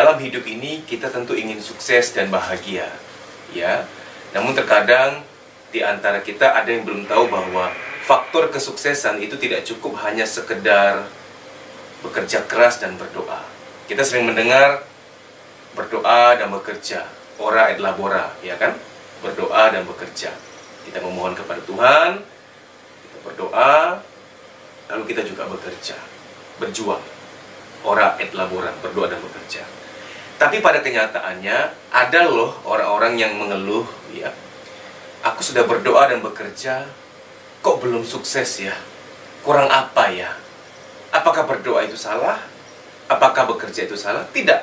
dalam hidup ini kita tentu ingin sukses dan bahagia, ya. Namun terkadang di antara kita ada yang belum tahu bahwa faktor kesuksesan itu tidak cukup hanya sekedar bekerja keras dan berdoa. Kita sering mendengar berdoa dan bekerja, ora et labora, ya kan? Berdoa dan bekerja. Kita memohon kepada Tuhan, kita berdoa, lalu kita juga bekerja, berjuang. Ora et labora, berdoa dan bekerja. Tapi pada kenyataannya ada loh orang-orang yang mengeluh, ya. Aku sudah berdoa dan bekerja, kok belum sukses ya? Kurang apa ya? Apakah berdoa itu salah? Apakah bekerja itu salah? Tidak.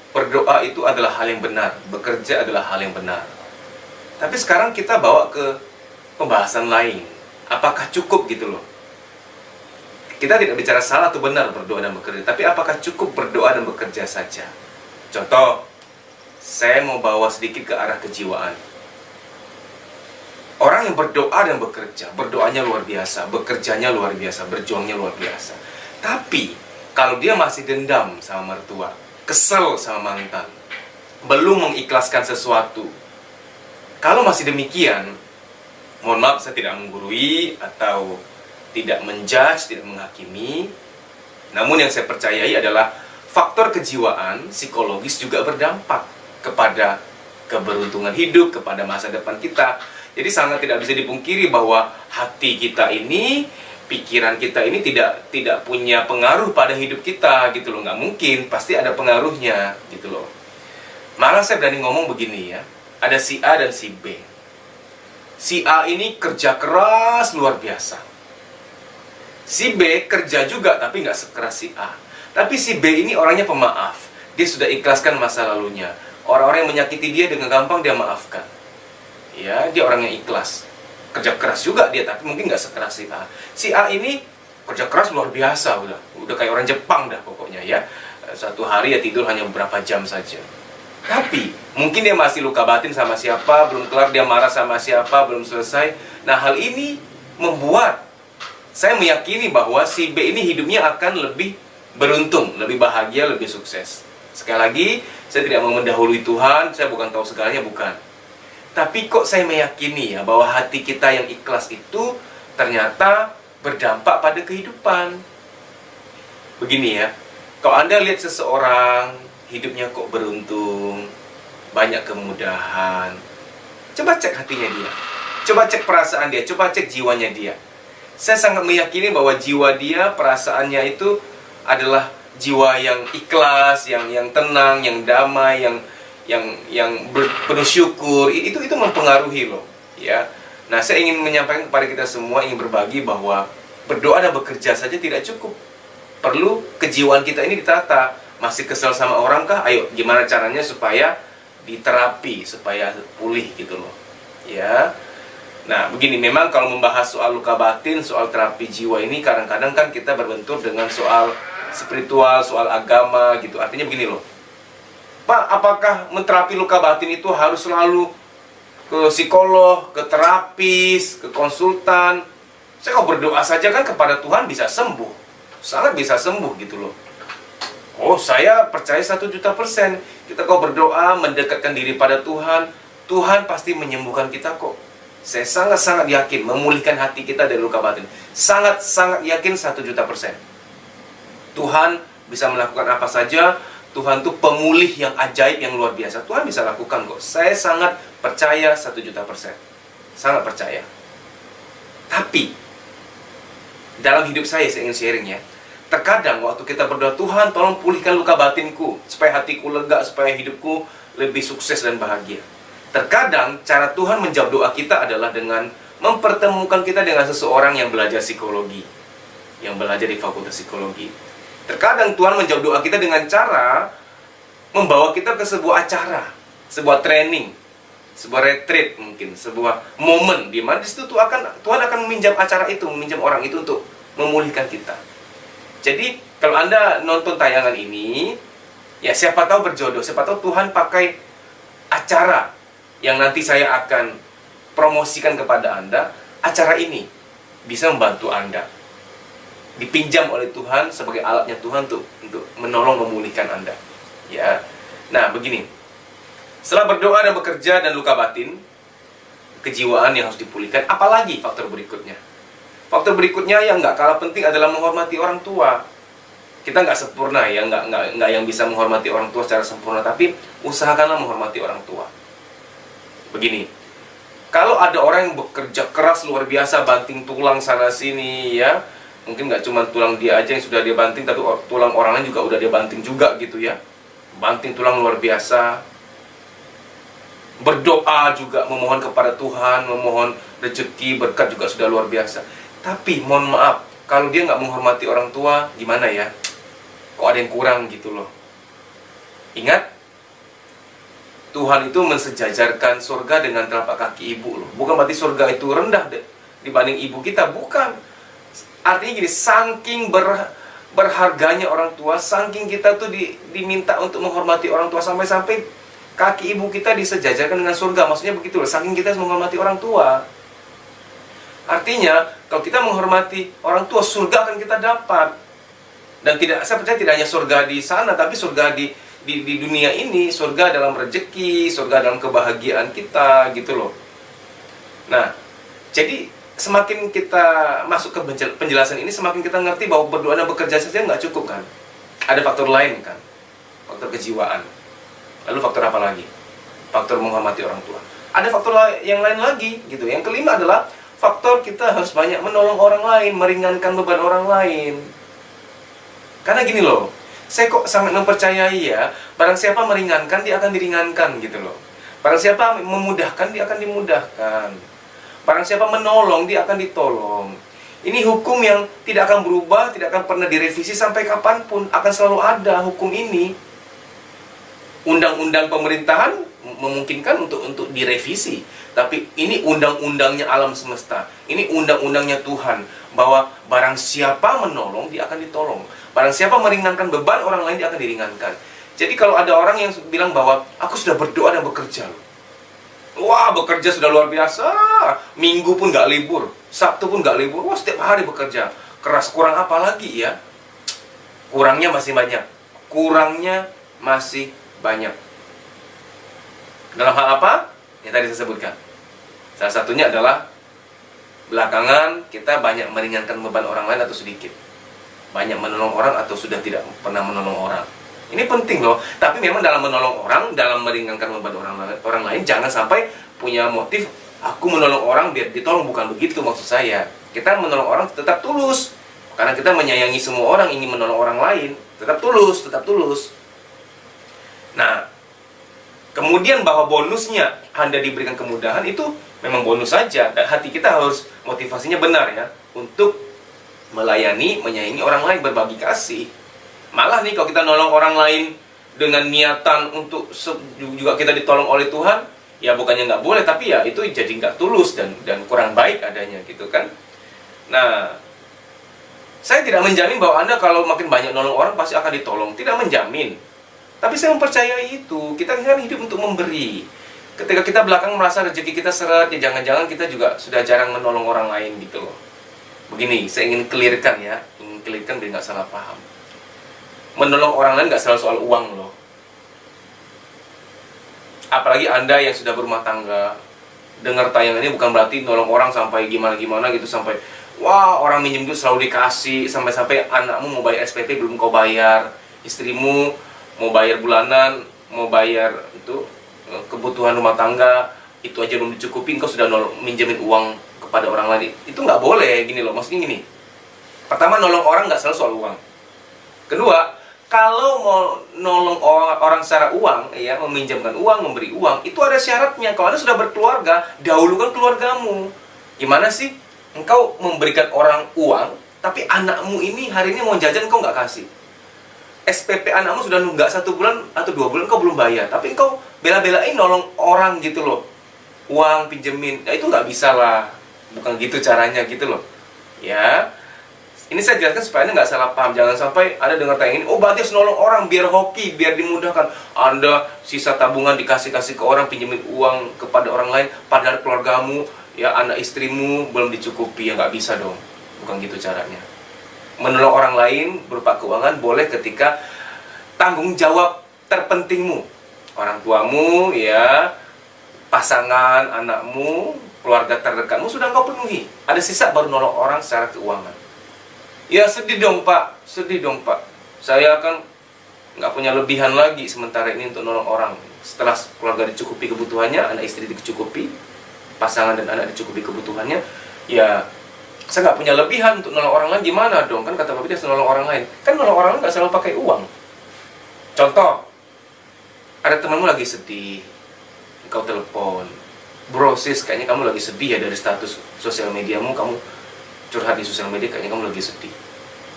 Berdoa itu adalah hal yang benar, bekerja adalah hal yang benar. Tapi sekarang kita bawa ke pembahasan lain. Apakah cukup gitu loh? Kita tidak bicara salah atau benar berdoa dan bekerja, tapi apakah cukup berdoa dan bekerja saja? Contoh, saya mau bawa sedikit ke arah kejiwaan. Orang yang berdoa dan bekerja, berdoanya luar biasa, bekerjanya luar biasa, berjuangnya luar biasa. Tapi, kalau dia masih dendam sama mertua, kesel sama mantan, belum mengikhlaskan sesuatu, kalau masih demikian, mohon maaf saya tidak menggurui atau tidak menjudge, tidak menghakimi. Namun yang saya percayai adalah faktor kejiwaan, psikologis juga berdampak kepada keberuntungan hidup, kepada masa depan kita. Jadi sangat tidak bisa dipungkiri bahwa hati kita ini, pikiran kita ini tidak punya pengaruh pada hidup kita gitu loh. Nggak mungkin, pasti ada pengaruhnya gitu loh. Malah saya berani ngomong begini ya, ada si A dan si B. Si A ini kerja keras luar biasa. Si B kerja juga tapi nggak sekeras si A. Tapi si B ini orangnya pemaaf. Dia sudah ikhlaskan masa lalunya. Orang-orang yang menyakiti dia dengan gampang dia maafkan. Ya, dia orang yang ikhlas. Kerja keras juga dia, tapi mungkin nggak sekeras si A. Si A ini kerja keras luar biasa, udah kayak orang Jepang dah pokoknya ya. Satu hari ya tidur hanya beberapa jam saja. Tapi mungkin dia masih luka batin sama siapa, belum kelar dia marah sama siapa, belum selesai. Nah, hal ini membuat saya meyakini bahwa si B ini hidupnya akan lebih beruntung, lebih bahagia, lebih sukses. Sekali lagi, saya tidak mau mendahului Tuhan, saya bukan tahu segalanya, bukan. Tapi kok saya meyakini ya bahwa hati kita yang ikhlas itu ternyata berdampak pada kehidupan. Begini ya, kalau Anda lihat seseorang hidupnya kok beruntung, banyak kemudahan, coba cek hatinya dia, coba cek perasaan dia, coba cek jiwanya dia. Saya sangat meyakini bahwa jiwa dia, perasaannya itu adalah jiwa yang ikhlas, yang tenang, yang damai, yang penuh syukur. Itu mempengaruhi loh, ya. Nah, saya ingin menyampaikan kepada kita semua, ingin berbagi bahwa berdoa dan bekerja saja tidak cukup. Perlu kejiwaan kita ini ditata. Masih kesel sama orang kah? Ayo, gimana caranya supaya diterapi, supaya pulih gitu loh, ya. Nah, begini, memang kalau membahas soal luka batin, soal terapi jiwa ini, kadang-kadang kan kita berbentur dengan soal spiritual, soal agama gitu. Artinya begini loh, Pak, apakah menterapi luka batin itu harus selalu ke psikolog, ke terapis, ke konsultan? Saya kalau berdoa saja kan kepada Tuhan bisa sembuh, sangat bisa sembuh gitu loh. Oh, saya percaya 1.000.000%. Kita kalau berdoa, mendekatkan diri pada Tuhan, Tuhan pasti menyembuhkan kita kok. Saya sangat-sangat yakin memulihkan hati kita dari luka batin. Sangat-sangat yakin 1.000.000%. Tuhan bisa melakukan apa saja. Tuhan tuh pemulih yang ajaib, yang luar biasa. Tuhan bisa lakukan kok. Saya sangat percaya 1.000.000%. Sangat percaya. Tapi dalam hidup saya ingin sharing ya. Terkadang waktu kita berdoa, Tuhan tolong pulihkan luka batinku, supaya hatiku lega, supaya hidupku lebih sukses dan bahagia. Terkadang cara Tuhan menjawab doa kita adalah dengan mempertemukan kita dengan seseorang yang belajar psikologi, yang belajar di fakultas psikologi. Terkadang Tuhan menjawab doa kita dengan cara membawa kita ke sebuah acara, sebuah training, sebuah retreat mungkin, sebuah momen di mana di situ Tuhan akan meminjam acara itu, meminjam orang itu untuk memulihkan kita. Jadi kalau Anda nonton tayangan ini, ya siapa tahu berjodoh, siapa tahu Tuhan pakai acara yang nanti saya akan promosikan kepada Anda. Acara ini bisa membantu Anda, dipinjam oleh Tuhan sebagai alatnya Tuhan untuk menolong memulihkan Anda, ya. Nah, begini. Setelah berdoa dan bekerja dan luka batin, kejiwaan yang harus dipulihkan, apalagi faktor berikutnya? Faktor berikutnya yang nggak kalah penting adalah menghormati orang tua. Kita nggak sempurna ya, nggak yang bisa menghormati orang tua secara sempurna, tapi usahakanlah menghormati orang tua. Begini, kalau ada orang yang bekerja keras luar biasa, banting tulang sana sini ya, mungkin nggak cuma tulang dia aja yang sudah dia banting, tapi tulang orang lain juga udah dia banting juga gitu ya. Banting tulang luar biasa, berdoa juga, memohon kepada Tuhan, memohon rezeki, berkat juga sudah luar biasa. Tapi mohon maaf, kalau dia nggak menghormati orang tua, gimana ya? Kok ada yang kurang gitu loh. Ingat, Tuhan itu mensejajarkan surga dengan telapak kaki ibu loh. Bukan berarti surga itu rendah dibanding ibu kita, bukan. Artinya gini, saking berharganya orang tua, saking kita tuh diminta untuk menghormati orang tua, sampai-sampai kaki ibu kita disejajarkan dengan surga. Maksudnya begitu loh, saking kita menghormati orang tua. Artinya, kalau kita menghormati orang tua, surga akan kita dapat. Dan saya percaya tidak hanya surga di sana, tapi surga di dunia ini, surga dalam rezeki, surga dalam kebahagiaan kita, gitu loh. Nah, jadi semakin kita masuk ke penjelasan ini, semakin kita ngerti bahwa berdoa dan bekerja saja nggak cukup kan. Ada faktor lain kan, faktor kejiwaan. Lalu faktor apa lagi? Faktor menghormati orang tua. Ada faktor yang lain lagi gitu. Yang kelima adalah faktor kita harus banyak menolong orang lain, meringankan beban orang lain. Karena gini loh, saya kok sangat mempercayai ya, barang siapa meringankan, dia akan diringankan gitu loh. Barang siapa memudahkan, dia akan dimudahkan. Barang siapa menolong, dia akan ditolong. Ini hukum yang tidak akan berubah, tidak akan pernah direvisi sampai kapanpun. Akan selalu ada hukum ini. Undang-undang pemerintahan memungkinkan untuk direvisi. Tapi ini undang-undangnya alam semesta. Ini undang-undangnya Tuhan. Bahwa barang siapa menolong, dia akan ditolong. Barang siapa meringankan beban orang lain, dia akan diringankan. Jadi kalau ada orang yang bilang bahwa aku sudah berdoa dan bekerja loh. Wah, bekerja sudah luar biasa. Minggu pun nggak libur, Sabtu pun nggak libur. Wah, setiap hari bekerja. Keras, kurang apa lagi ya? Kurangnya masih banyak. Kurangnya masih banyak. Dalam hal apa? Yang tadi saya sebutkan. Salah satunya adalah belakangan kita banyak meringankan beban orang lain atau sedikit. Banyak menolong orang atau sudah tidak pernah menolong orang. Ini penting loh. Tapi memang dalam menolong orang, dalam meringankan beban orang lain, jangan sampai punya motif aku menolong orang biar ditolong. Bukan begitu maksud saya. Kita menolong orang tetap tulus. Karena kita menyayangi semua orang, ingin menolong orang lain. Tetap tulus, tetap tulus. Nah, kemudian bahwa bonusnya Anda diberikan kemudahan, itu memang bonus saja. Dan hati kita harus motivasinya benar ya, untuk melayani, menyayangi orang lain, berbagi kasih. Malah nih kalau kita nolong orang lain dengan niatan untuk juga kita ditolong oleh Tuhan, ya bukannya nggak boleh, tapi ya itu jadi nggak tulus dan kurang baik adanya gitu kan. Nah, saya tidak menjamin bahwa Anda kalau makin banyak nolong orang pasti akan ditolong. Tidak menjamin. Tapi saya mempercayai itu. Kita kan hidup untuk memberi. Ketika kita belakang merasa rezeki kita seret, ya jangan-jangan kita juga sudah jarang menolong orang lain gitu loh. Begini, saya ingin clearkan ya, ingin clearkan biar nggak salah paham. Menolong orang lain nggak selalu soal uang loh. Apalagi Anda yang sudah berumah tangga, dengar tayangan ini bukan berarti nolong orang sampai gimana-gimana gitu, sampai wah orang minjem duit selalu dikasih, sampai-sampai anakmu mau bayar SPP belum kau bayar, istrimu mau bayar bulanan, mau bayar itu kebutuhan rumah tangga, itu aja belum dicukupin, kau sudah minjemin uang kepada orang lain. Itu nggak boleh, gini loh, maksudnya gini. Pertama, nolong orang nggak selalu soal uang. Kedua, kalau mau nolong orang secara uang, ya, meminjamkan uang, memberi uang, itu ada syaratnya. Kalau Anda sudah berkeluarga, dahulukan keluargamu. Gimana sih engkau memberikan orang uang, tapi anakmu ini hari ini mau jajan, kau nggak kasih? SPP anakmu sudah nunggak 1 bulan atau 2 bulan, kau belum bayar, tapi engkau bela-belain nolong orang gitu loh. Uang, pinjemin, ya itu nggak bisa lah. Bukan gitu caranya gitu loh. Ya, ini saya jelaskan supaya Anda nggak salah paham. Jangan sampai Anda dengar tayang ini, oh berarti harus nolong orang biar hoki, biar dimudahkan. Anda sisa tabungan dikasih-kasih ke orang, pinjemin uang kepada orang lain, padahal keluargamu, ya anak istrimu belum dicukupi, ya nggak bisa dong. Bukan gitu caranya. Menolong orang lain berupa keuangan boleh ketika tanggung jawab terpentingmu Orang tuamu, ya, pasangan, anakmu, keluarga terdekatmu sudah engkau penuhi. Ada sisa baru nolong orang secara keuangan. Ya sedih dong Pak, sedih dong Pak. Saya kan nggak punya lebihan lagi sementara ini untuk nolong orang. Setelah keluarga dicukupi kebutuhannya, anak istri dicukupi, pasangan dan anak dicukupi kebutuhannya, ya saya nggak punya lebihan untuk nolong orang lain. Gimana dong? Kan kata Bapak dia harus nolong orang lain. Kan nolong orang lain nggak selalu pakai uang. Contoh, ada temanmu lagi sedih, kau telepon, bro sis kayaknya kamu lagi sedih ya, dari status sosial mediamu kamu curhat di sosial media, kayaknya kamu lagi sedih.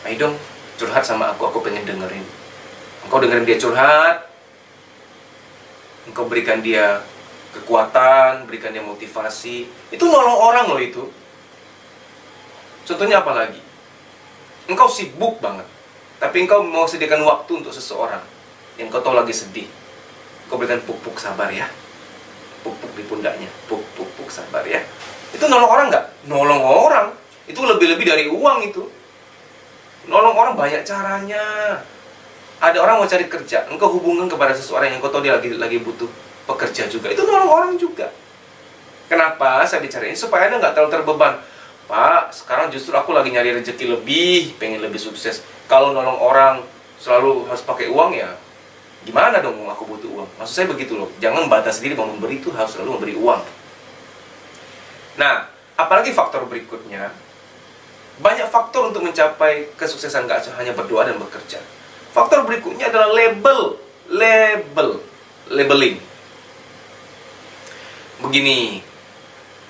Ayo dong curhat sama aku pengen dengerin. Engkau dengerin dia curhat, engkau berikan dia kekuatan, berikan dia motivasi. Itu nolong orang loh itu. Contohnya apa lagi? Engkau sibuk banget, tapi engkau mau sediakan waktu untuk seseorang yang kau tahu lagi sedih. Kau berikan puk-puk sabar ya, puk-puk di pundaknya, puk-puk sabar ya. Itu nolong orang nggak? Nolong orang. Itu lebih-lebih dari uang itu. Nolong orang banyak caranya. Ada orang mau cari kerja, engkau hubungkan kepada seseorang yang kau tahu dia lagi butuh pekerja juga. Itu nolong orang juga. Kenapa saya bicara ini? Supaya Anda nggak terlalu terbeban. Pak, sekarang justru aku lagi nyari rezeki lebih, pengen lebih sukses. Kalau nolong orang selalu harus pakai uang ya, gimana dong aku butuh uang? Maksud saya begitu loh. Jangan membatasi diri, mau memberi itu harus selalu memberi uang. Nah, apalagi faktor berikutnya. Banyak faktor untuk mencapai kesuksesan, gak hanya berdoa dan bekerja. Faktor berikutnya adalah labeling. Begini,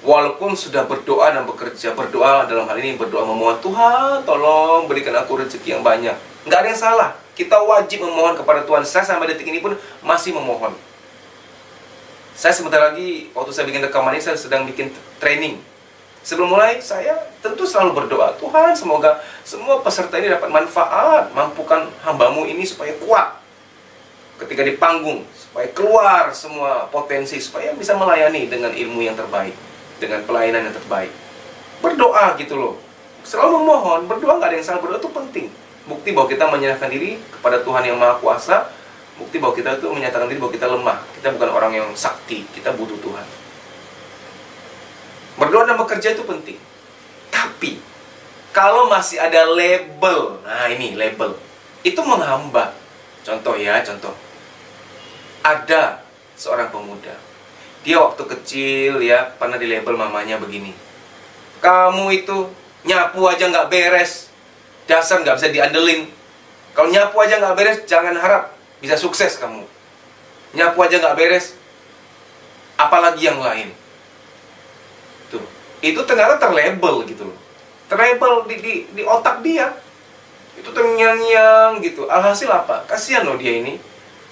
walaupun sudah berdoa dan bekerja, berdoa dalam hal ini berdoa memohon, Tuhan tolong berikan aku rezeki yang banyak. Nggak ada yang salah. Kita wajib memohon kepada Tuhan. Saya sampai detik ini pun masih memohon. Saya sebentar lagi, waktu saya bikin rekaman ini, saya sedang bikin training. Sebelum mulai, saya tentu selalu berdoa, Tuhan semoga semua peserta ini dapat manfaat, mampukan hambamu ini supaya kuat ketika di panggung, supaya keluar semua potensi, supaya bisa melayani dengan ilmu yang terbaik, dengan pelayanan yang terbaik. Berdoa gitu loh. Selalu memohon, berdoa nggak ada yang salah, berdoa itu penting. Bukti bahwa kita menyerahkan diri kepada Tuhan yang Maha Kuasa. Bukti bahwa kita itu menyatakan diri bahwa kita lemah. Kita bukan orang yang sakti, kita butuh Tuhan. Berdoa dan bekerja itu penting. Tapi kalau masih ada label, nah ini label, itu menghambat. Contoh ya, contoh. Ada seorang pemuda, dia waktu kecil ya pernah di label mamanya begini, kamu itu nyapu aja nggak beres, dasar nggak bisa diandelin. Kalau nyapu aja nggak beres, jangan harap bisa sukses kamu. Nyapu aja nggak beres, apalagi yang lain. Tuh, itu ternyata terlabel gitu loh. Terlabel di otak dia. Itu terngiang-ngiang gitu. Alhasil apa? Kasihan loh dia ini.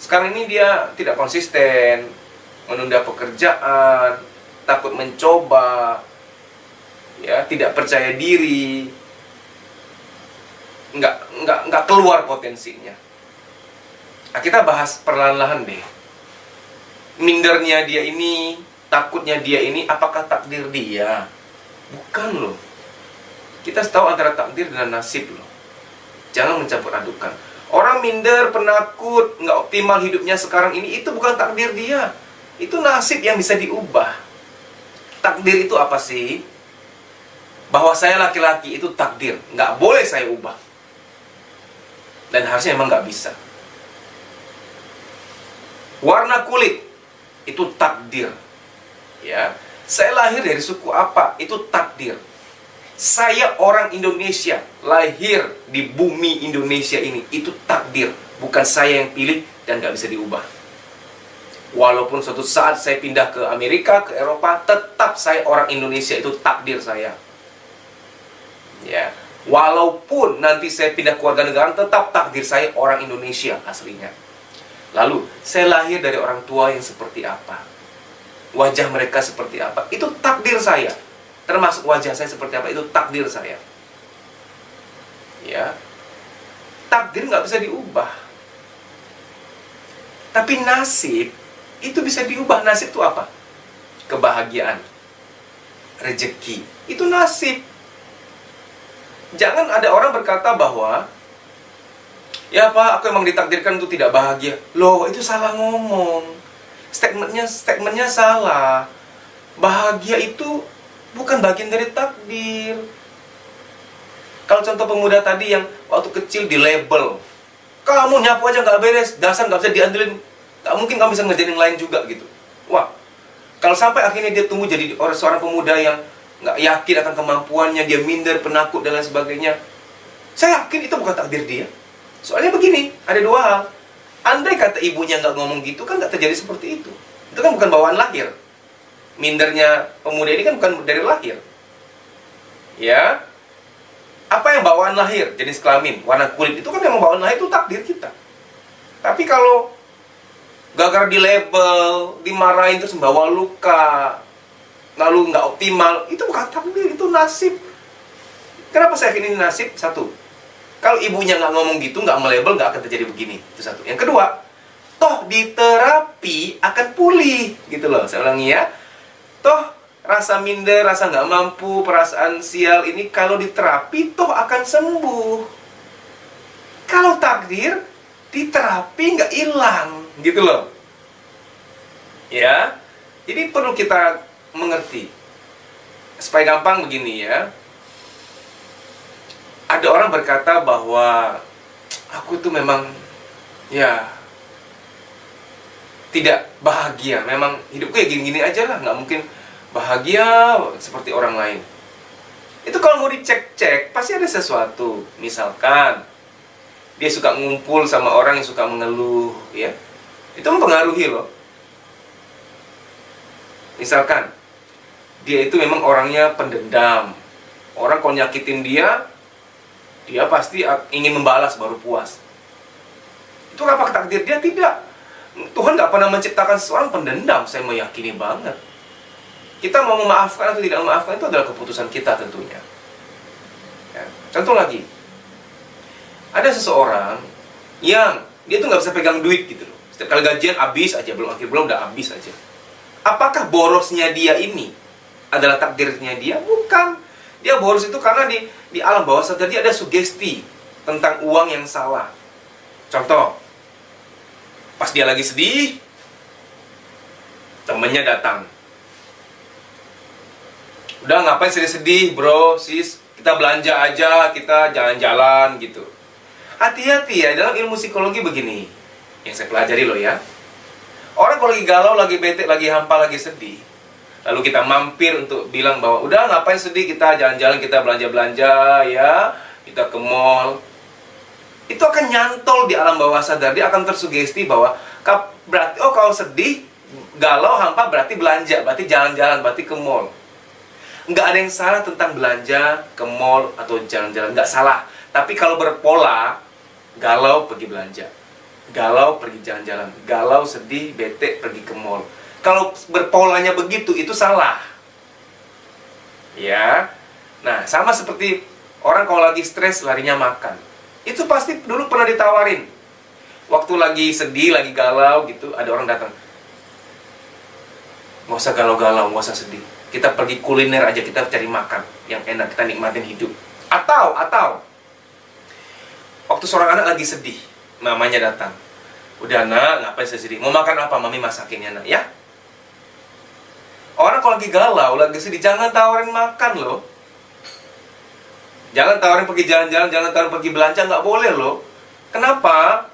Sekarang ini dia tidak konsisten, menunda pekerjaan, takut mencoba, ya, tidak percaya diri, nggak keluar potensinya. Nah, kita bahas perlahan-lahan deh. Mindernya dia ini, takutnya dia ini, apakah takdir dia? Bukan loh. Kita tahu antara takdir dan nasib loh. Jangan mencampur adukan. Orang minder, penakut, nggak optimal hidupnya sekarang ini, itu bukan takdir dia. Itu nasib yang bisa diubah. Takdir itu apa sih? Bahwa saya laki-laki itu takdir. Nggak boleh saya ubah. Dan harusnya emang nggak bisa. Warna kulit, itu takdir. Ya, saya lahir dari suku apa? Itu takdir. Saya orang Indonesia, lahir di bumi Indonesia ini, itu takdir. Bukan saya yang pilih dan gak bisa diubah. Walaupun suatu saat saya pindah ke Amerika, ke Eropa, tetap saya orang Indonesia, itu takdir saya. Ya, walaupun nanti saya pindah ke warga negara, tetap takdir saya orang Indonesia aslinya. Lalu, saya lahir dari orang tua yang seperti apa? Wajah mereka seperti apa? Itu takdir saya. Termasuk wajah saya seperti apa, itu takdir saya. Ya, takdir nggak bisa diubah. Tapi nasib itu bisa diubah. Nasib itu apa? Kebahagiaan, rezeki, itu nasib. Jangan ada orang berkata bahwa, ya Pak, aku emang ditakdirkan untuk tidak bahagia. Loh, itu salah ngomong. Statementnya salah. Bahagia itu bukan bagian dari takdir. Kalau contoh pemuda tadi yang waktu kecil di label, kamu nyapu aja nggak beres, dasar nggak bisa diandelin, nggak mungkin kamu bisa ngerjain yang lain juga gitu. Wah, kalau sampai akhirnya dia tumbuh jadi seorang pemuda yang nggak yakin akan kemampuannya, dia minder, penakut dan lain sebagainya, saya yakin itu bukan takdir dia. Soalnya begini, ada dua hal. Andai kata ibunya nggak ngomong gitu, kan nggak terjadi seperti itu. Itu kan bukan bawaan lahir. Mindernya pemuda ini kan bukan dari lahir. Ya, apa yang bawaan lahir? Jenis kelamin, warna kulit, itu kan yang bawaan lahir, itu takdir kita. Tapi kalau gara-gara di label, dimarahin terus membawa luka, lalu nggak optimal, itu bukan takdir, itu nasib. Kenapa saya yakin ini nasib? Satu, kalau ibunya nggak ngomong gitu, nggak melabel, nggak akan terjadi begini. Itu satu. Yang kedua, toh di terapi akan pulih, gitu loh. Saya ulangi ya. Toh rasa minder, rasa nggak mampu, perasaan sial ini kalau di terapi toh akan sembuh. Kalau takdir di terapi nggak hilang, gitu loh. Ya, jadi perlu kita mengerti. Supaya gampang begini ya. Ada orang berkata bahwa aku tuh memang ya tidak bahagia, memang hidupku ya gini-gini aja lah, nggak mungkin bahagia seperti orang lain. Itu kalau mau dicek-cek, pasti ada sesuatu. Misalkan dia suka ngumpul sama orang yang suka mengeluh, ya, itu mempengaruhi loh. Misalkan dia itu memang orangnya pendendam, orang kalau nyakitin dia pasti ingin membalas baru puas. Itu apa takdir dia? Tidak. Tuhan nggak pernah menciptakan seorang pendendam, saya meyakini banget. Kita mau memaafkan atau tidak memaafkan itu adalah keputusan kita tentunya. Ya. Contoh lagi, ada seseorang yang dia tuh nggak bisa pegang duit gitu loh. Setiap kali gajian habis aja, belum akhir bulan udah habis aja. Apakah borosnya dia ini adalah takdirnya dia? Bukan. Dia boros itu karena di alam bawah sadar dia ada sugesti tentang uang yang salah. Contoh, pas dia lagi sedih, temennya datang. Udah ngapain sedih-sedih bro, sis, kita belanja aja, kita jalan-jalan gitu. Hati-hati ya, dalam ilmu psikologi begini, yang saya pelajari loh ya. Orang kalau lagi galau, lagi bete, lagi hampa, lagi sedih, lalu kita mampir untuk bilang bahwa udah ngapain sedih, kita jalan-jalan, kita belanja-belanja ya, kita ke mall. Itu akan nyantol di alam bawah sadar, dia akan tersugesti bahwa berarti oh kalau sedih, galau, hampa berarti belanja, berarti jalan-jalan, berarti ke mall. Nggak ada yang salah tentang belanja, ke mall, atau jalan-jalan, nggak salah. Tapi kalau berpola, galau pergi belanja, galau pergi jalan-jalan, galau sedih, bete pergi ke mall. Kalau berpolanya begitu, itu salah. Ya. Nah, sama seperti orang kalau lagi stres, larinya makan. Itu pasti dulu pernah ditawarin. Waktu lagi sedih, lagi galau gitu, ada orang datang. Nggak usah galau-galau, nggak usah sedih. Kita pergi kuliner aja, kita cari makan yang enak, kita nikmatin hidup. Atau waktu seorang anak lagi sedih, mamanya datang. Udah nak, ngapain saya sedih? Mau makan apa? Mami masakin ya nak, ya. Orang kalau lagi galau, lagi sedih, jangan tawarin makan loh. Jangan tawarin pergi jalan-jalan, jangan tawarin pergi belanja, nggak boleh loh. Kenapa?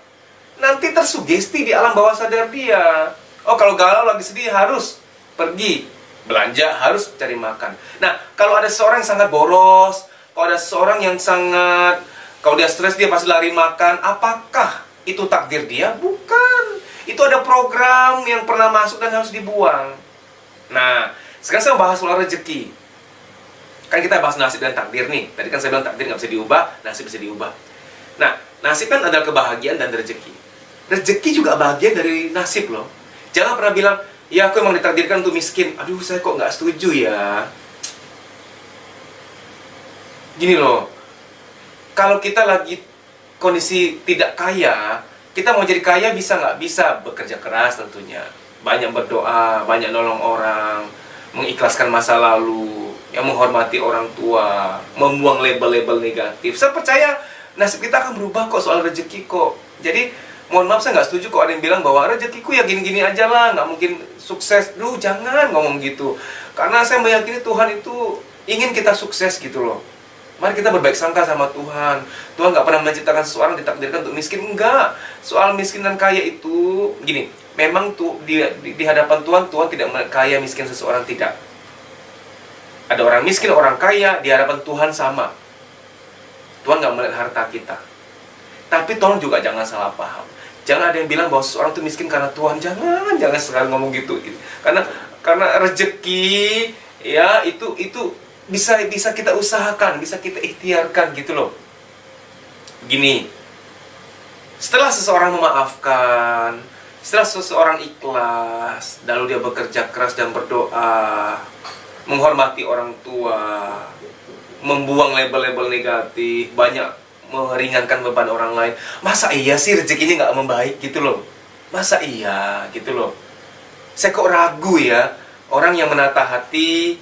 Nanti tersugesti di alam bawah sadar dia. Oh, kalau galau lagi sedih harus pergi belanja, harus cari makan. Nah, kalau ada seorang yang sangat boros, kalau ada seorang yang sangat, kalau dia stres dia pasti lari makan, apakah itu takdir dia? Bukan. Itu ada program yang pernah masuk dan harus dibuang. Nah, sekarang saya bahas soal rezeki. Kan kita bahas nasib dan takdir nih. Tadi kan saya bilang takdir nggak bisa diubah, nasib bisa diubah. Nah, nasib kan adalah kebahagiaan dan rezeki. Rezeki juga bagian dari nasib loh. Jangan pernah bilang, ya aku emang ditakdirkan untuk miskin. Aduh, saya kok nggak setuju ya. Gini loh, kalau kita lagi kondisi tidak kaya, kita mau jadi kaya bisa nggak? Bisa, bekerja keras tentunya. Banyak berdoa, banyak nolong orang, mengikhlaskan masa lalu, yang menghormati orang tua, membuang label-label negatif. Saya percaya nasib kita akan berubah kok soal rezeki kok. Jadi Mohon maaf, saya nggak setuju kok ada yang bilang bahwa rezekiku ya gini-gini aja lah, nggak mungkin sukses. Duh, jangan ngomong gitu. Karena saya meyakini Tuhan itu ingin kita sukses gitu loh. Mari kita berbaik sangka sama Tuhan. Tuhan nggak pernah menciptakan seseorang ditakdirkan untuk miskin. Enggak. Soal miskin dan kaya itu, gini, memang tuh di hadapan Tuhan, Tuhan tidak melihat kaya miskin seseorang, tidak. Ada orang miskin, orang kaya, di hadapan Tuhan sama. Tuhan nggak melihat harta kita. Tapi tolong juga jangan salah paham. Jangan ada yang bilang bahwa seseorang itu miskin karena Tuhan. Jangan sekali ngomong gitu. Karena rezeki ya itu bisa kita usahakan, bisa kita ikhtiarkan gitu loh. Gini, setelah seseorang memaafkan, setelah seseorang ikhlas, lalu dia bekerja keras dan berdoa, menghormati orang tua, membuang label-label negatif, banyak meringankan beban orang lain. Masa iya sih rezekinya nggak membaik gitu loh? Masa iya gitu loh? Saya kok ragu ya, orang yang menata hati,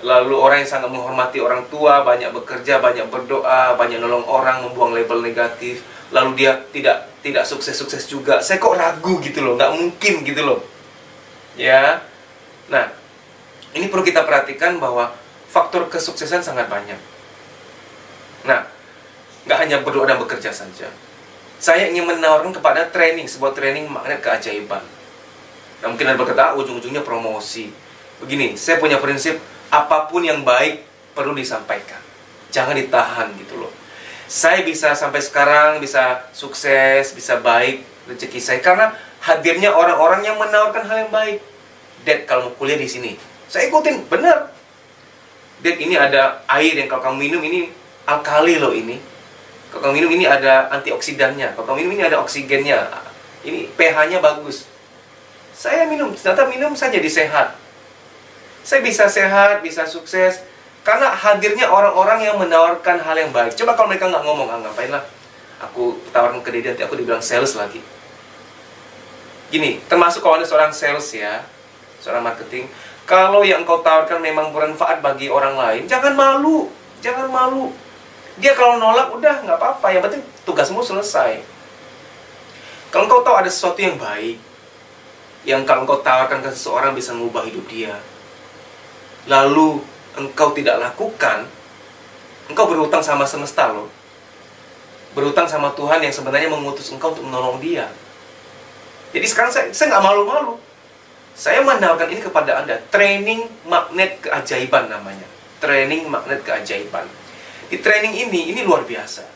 lalu orang yang sangat menghormati orang tua, banyak bekerja, banyak berdoa, banyak nolong orang, membuang label negatif, lalu dia tidak sukses-sukses juga. Saya kok ragu gitu loh, nggak mungkin gitu loh. Ya, nah ini perlu kita perhatikan bahwa faktor kesuksesan sangat banyak. Nah, nggak hanya berdoa dan bekerja saja. Saya ingin menawarkan kepada sebuah training magnet keajaiban. Nah, mungkin ada berkata, ujung-ujungnya promosi. Begini, saya punya prinsip, apapun yang baik perlu disampaikan. Jangan ditahan gitu loh. Saya bisa sampai sekarang, bisa sukses, bisa baik rezeki saya, karena hadirnya orang-orang yang menawarkan hal yang baik. Dad, kalau mau kuliah di sini, saya ikutin, benar. Dad, ini ada air yang kalau kamu minum ini alkali loh ini. Kalau kamu minum ini ada antioksidannya. Kalau kamu minum ini ada oksigennya. Ini pH-nya bagus. Saya minum, ternyata minum saya jadi sehat. Saya bisa sehat, bisa sukses karena hadirnya orang-orang yang menawarkan hal yang baik. Coba kalau mereka nggak ngomong, ngapain lah aku tawarkan ke dia, nanti aku dibilang sales lagi. Gini, termasuk kalau ada seorang sales ya, seorang marketing, kalau yang engkau tawarkan memang bermanfaat bagi orang lain, jangan malu. Jangan malu. Dia kalau nolak, udah nggak apa-apa. Yang penting tugasmu selesai. Kalau engkau tahu ada sesuatu yang baik, yang kalau engkau tawarkan ke seseorang bisa mengubah hidup dia, lalu engkau tidak lakukan, engkau berhutang sama semesta loh. Berhutang sama Tuhan yang sebenarnya mengutus engkau untuk menolong dia. Jadi sekarang saya nggak malu-malu. Saya menawarkan ini kepada Anda. Training magnet keajaiban namanya. Training magnet keajaiban. Di training ini luar biasa.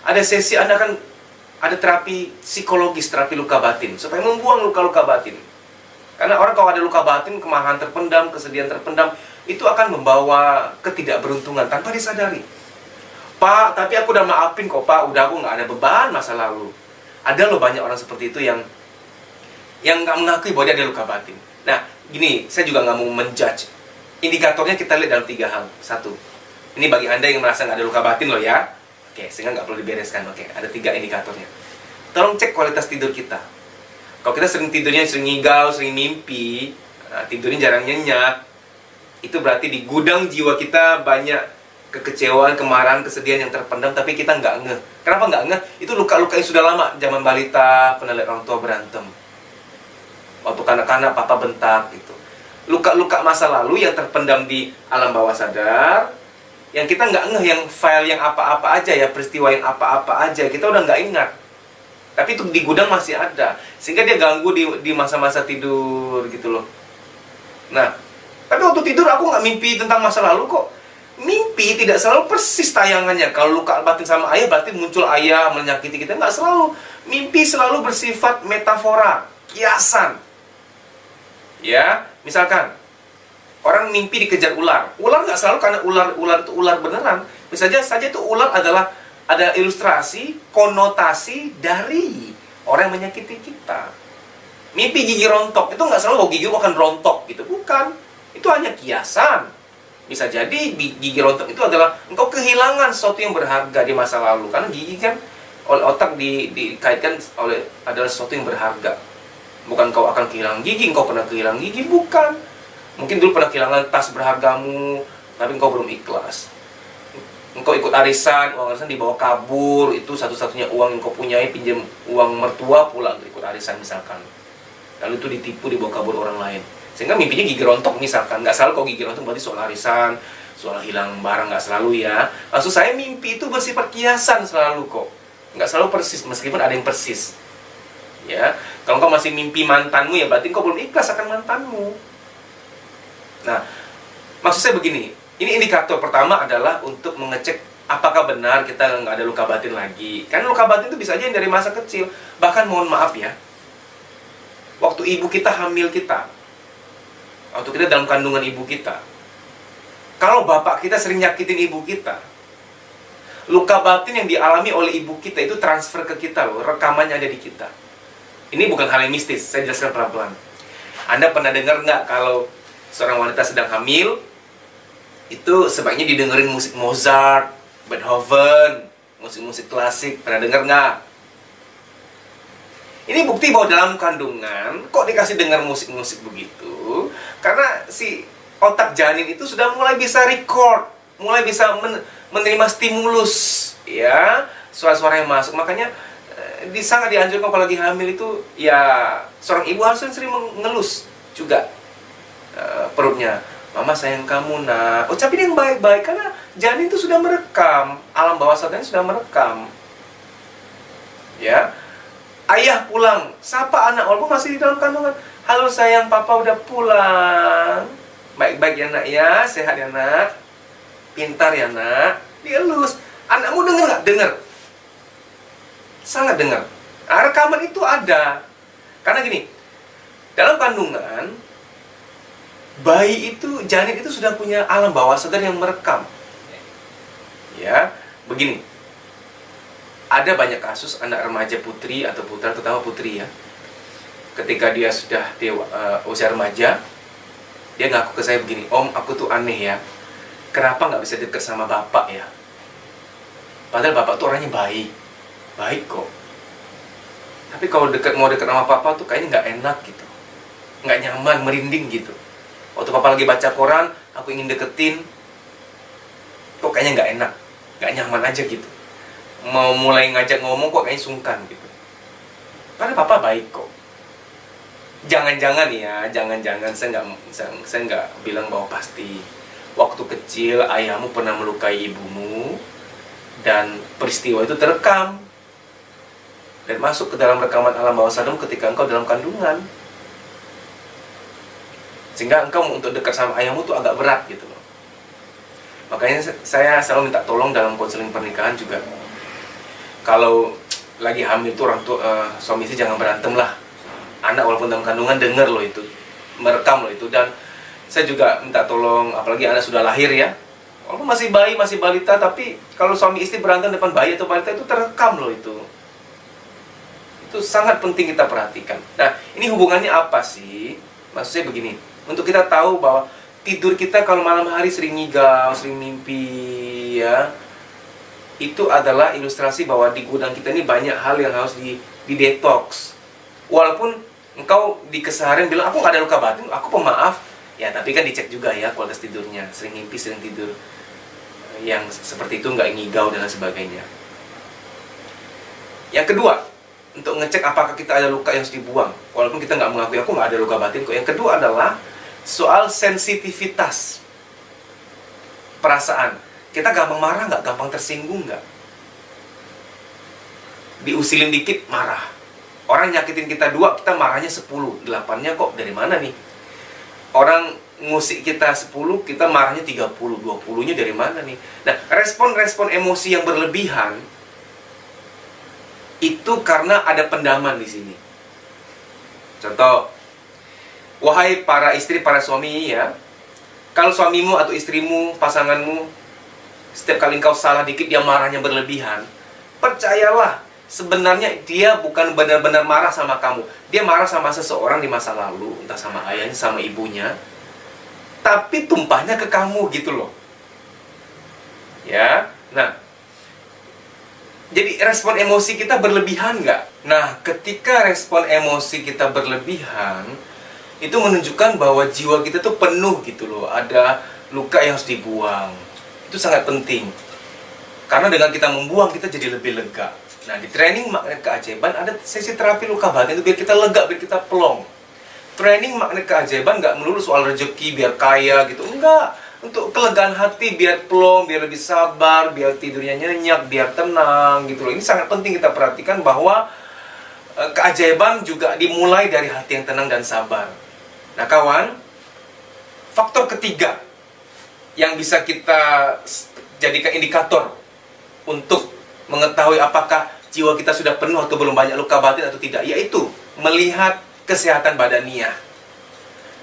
Ada sesi Anda kan ada terapi psikologis, terapi luka batin, supaya membuang luka-luka batin. Karena orang kalau ada luka batin, kemarahan terpendam, kesedihan terpendam, itu akan membawa ketidakberuntungan tanpa disadari. Pak, tapi aku udah maafin kok Pak, udah aku nggak ada beban masa lalu. Ada loh banyak orang seperti itu yang nggak mengakui bahwa dia ada luka batin. Nah, gini, saya juga nggak mau menjudge. Indikatornya kita lihat dalam 3 hal. 1, ini bagi Anda yang merasa nggak ada luka batin loh ya. Oke, sehingga nggak perlu dibereskan. Oke, ada 3 indikatornya. Tolong cek kualitas tidur kita. Kalau kita sering tidurnya sering ngigau, sering mimpi, tidurnya jarang nyenyak, itu berarti di gudang jiwa kita banyak kekecewaan, kemarahan, kesedihan yang terpendam, tapi kita nggak ngeh. Kenapa nggak ngeh? Itu luka-luka yang sudah lama. Zaman balita, pernah lihat orang tua berantem. Waktu kanak-kanak, papa bentak, gitu. Luka-luka masa lalu yang terpendam di alam bawah sadar, yang kita nggak ngeh, yang file yang apa-apa aja ya, peristiwa yang apa-apa aja, kita udah nggak ingat. Tapi itu di gudang masih ada, sehingga dia ganggu di masa-masa tidur gitu loh. Nah, tapi waktu tidur aku nggak mimpi tentang masa lalu kok. Mimpi tidak selalu persis tayangannya. Kalau luka batin sama ayah berarti muncul ayah menyakiti kita. Nggak selalu. Mimpi selalu bersifat metafora, kiasan. Ya, misalkan orang mimpi dikejar ular. Ular nggak selalu karena ular itu ular beneran. Misalnya saja itu ular adalah ada ilustrasi, konotasi dari orang yang menyakiti kita. Mimpi gigi rontok itu nggak selalu gigi akan rontok gitu, bukan. Itu hanya kiasan. Bisa jadi gigi rontok itu adalah engkau kehilangan sesuatu yang berharga di masa lalu. Karena gigi kan oleh otak dikaitkan oleh adalah sesuatu yang berharga. Bukan kau akan kehilangan gigi, engkau pernah kehilangan gigi, bukan. Mungkin dulu pernah kehilangan tas berhargamu, tapi engkau belum ikhlas. Engkau ikut arisan, uang arisan dibawa kabur, itu satu-satunya uang yang kau punyai, pinjam uang mertua pula untuk ikut arisan misalkan. Lalu itu ditipu, dibawa kabur orang lain. Sehingga mimpinya gigi rontok misalkan. Nggak selalu kok gigi rontok berarti soal arisan, soal hilang barang, nggak selalu ya. Maksud saya mimpi itu bersifat kiasan selalu kok. Nggak selalu persis, meskipun ada yang persis. Ya, kalau kau masih mimpi mantanmu ya berarti kau belum ikhlas akan mantanmu. Nah, maksud saya begini, ini indikator pertama adalah untuk mengecek apakah benar kita nggak ada luka batin lagi. Karena luka batin itu bisa aja yang dari masa kecil. Bahkan mohon maaf ya, waktu ibu kita hamil kita, waktu kita dalam kandungan ibu kita, kalau bapak kita sering nyakitin ibu kita, luka batin yang dialami oleh ibu kita itu transfer ke kita loh, rekamannya ada di kita. Ini bukan hal yang mistis, saya jelaskan pelan-pelan. Anda pernah dengar nggak kalau seorang wanita sedang hamil, itu sebaiknya didengerin musik Mozart, Beethoven, musik-musik klasik, pernah dengar nggak? Ini bukti bahwa dalam kandungan, kok dikasih dengar musik-musik begitu? Karena si otak janin itu sudah mulai bisa record, mulai bisa menerima stimulus, ya, suara-suara yang masuk. Makanya sangat dianjurkan kalau lagi hamil itu, ya, seorang ibu harus sering mengelus juga perutnya. Mama sayang kamu nak. Ucapin yang baik-baik karena janin itu sudah merekam, alam bawah sadarnya sudah merekam. Ya, ayah pulang, sapa anak walaupun masih di dalam kandungan. Halo sayang, papa udah pulang. Baik-baik ya nak ya, sehat ya nak, pintar ya nak. Dielus. Anakmu dengar nggak? Dengar. Sangat dengar. Nah, rekaman itu ada. Karena gini, dalam kandungan, bayi itu, janin itu sudah punya alam bawah sadar yang merekam. Ya, begini. Ada banyak kasus anak remaja putri atau putra, terutama putri ya. Ketika dia sudah usia remaja, dia ngaku ke saya begini, Om, aku tuh aneh ya. Kenapa nggak bisa deket sama bapak ya? Padahal bapak tuh orangnya baik. Baik kok. Tapi kalau mau deket sama papa tuh kayaknya nggak enak gitu. Nggak nyaman, merinding gitu. Waktu papa lagi baca koran, aku ingin deketin, kok kayaknya nggak enak, nggak nyaman aja gitu. Mau mulai ngajak ngomong kok kayaknya sungkan gitu. Padahal papa baik kok. Jangan-jangan ya, jangan-jangan saya nggak bilang bahwa pasti. Waktu kecil ayahmu pernah melukai ibumu dan peristiwa itu terekam dan masuk ke dalam rekaman alam bawah sadarmu ketika engkau dalam kandungan. Sehingga engkau untuk dekat sama ayahmu tuh agak berat gitu loh. Makanya saya selalu minta tolong dalam konseling pernikahan juga. Kalau lagi hamil tuh orang tua, suami istri jangan berantem lah. Anak walaupun dalam kandungan denger loh itu, merekam loh itu. Dan saya juga minta tolong, apalagi anak sudah lahir ya, walaupun masih bayi, masih balita, tapi kalau suami istri berantem depan bayi atau balita itu terekam loh itu. Itu sangat penting kita perhatikan. Nah, ini hubungannya apa sih? Maksudnya begini, untuk kita tahu bahwa tidur kita kalau malam hari sering ngigau, sering mimpi ya, itu adalah ilustrasi bahwa di gudang kita ini banyak hal yang harus detox. Walaupun engkau di keseharian bilang, aku gak ada luka batin, aku pemaaf, ya tapi kan dicek juga ya kualitas tidurnya. Sering mimpi, sering tidur yang seperti itu, nggak ngigau dan lain sebagainya. Yang kedua, untuk ngecek apakah kita ada luka yang harus dibuang, walaupun kita nggak mengakui aku nggak ada luka batin kok. Yang kedua adalah soal sensitivitas perasaan. Kita gampang marah nggak? Gampang tersinggung nggak? Diusilin dikit marah. Orang nyakitin kita 2, kita marahnya 10. 8-nya kok dari mana nih? Orang ngusik kita 10, kita marahnya 30. 20-nya dari mana nih? Nah, respon-respon emosi yang berlebihan itu karena ada pendaman di sini. Contoh, wahai para istri, para suami ya, kalau suamimu atau istrimu, pasanganmu, setiap kali engkau salah dikit dia marahnya berlebihan, percayalah, sebenarnya dia bukan benar-benar marah sama kamu. Dia marah sama seseorang di masa lalu, entah sama ayahnya, sama ibunya, tapi tumpahnya ke kamu gitu loh. Ya, nah, jadi respon emosi kita berlebihan nggak? Nah, ketika respon emosi kita berlebihan, itu menunjukkan bahwa jiwa kita tuh penuh gitu loh. Ada luka yang harus dibuang. Itu sangat penting. Karena dengan kita membuang, kita jadi lebih lega. Nah, di training magnet keajaiban ada sesi terapi luka batin itu biar kita lega, biar kita plong. Training magnet keajaiban nggak melulu soal rezeki biar kaya gitu, enggak. Untuk kelegaan hati, biar plong, biar lebih sabar, biar tidurnya nyenyak, biar tenang gitu loh. Ini sangat penting kita perhatikan bahwa keajaiban juga dimulai dari hati yang tenang dan sabar. Nah kawan, faktor ketiga yang bisa kita jadikan indikator untuk mengetahui apakah jiwa kita sudah penuh atau belum banyak luka batin atau tidak, yaitu melihat kesehatan badaniah.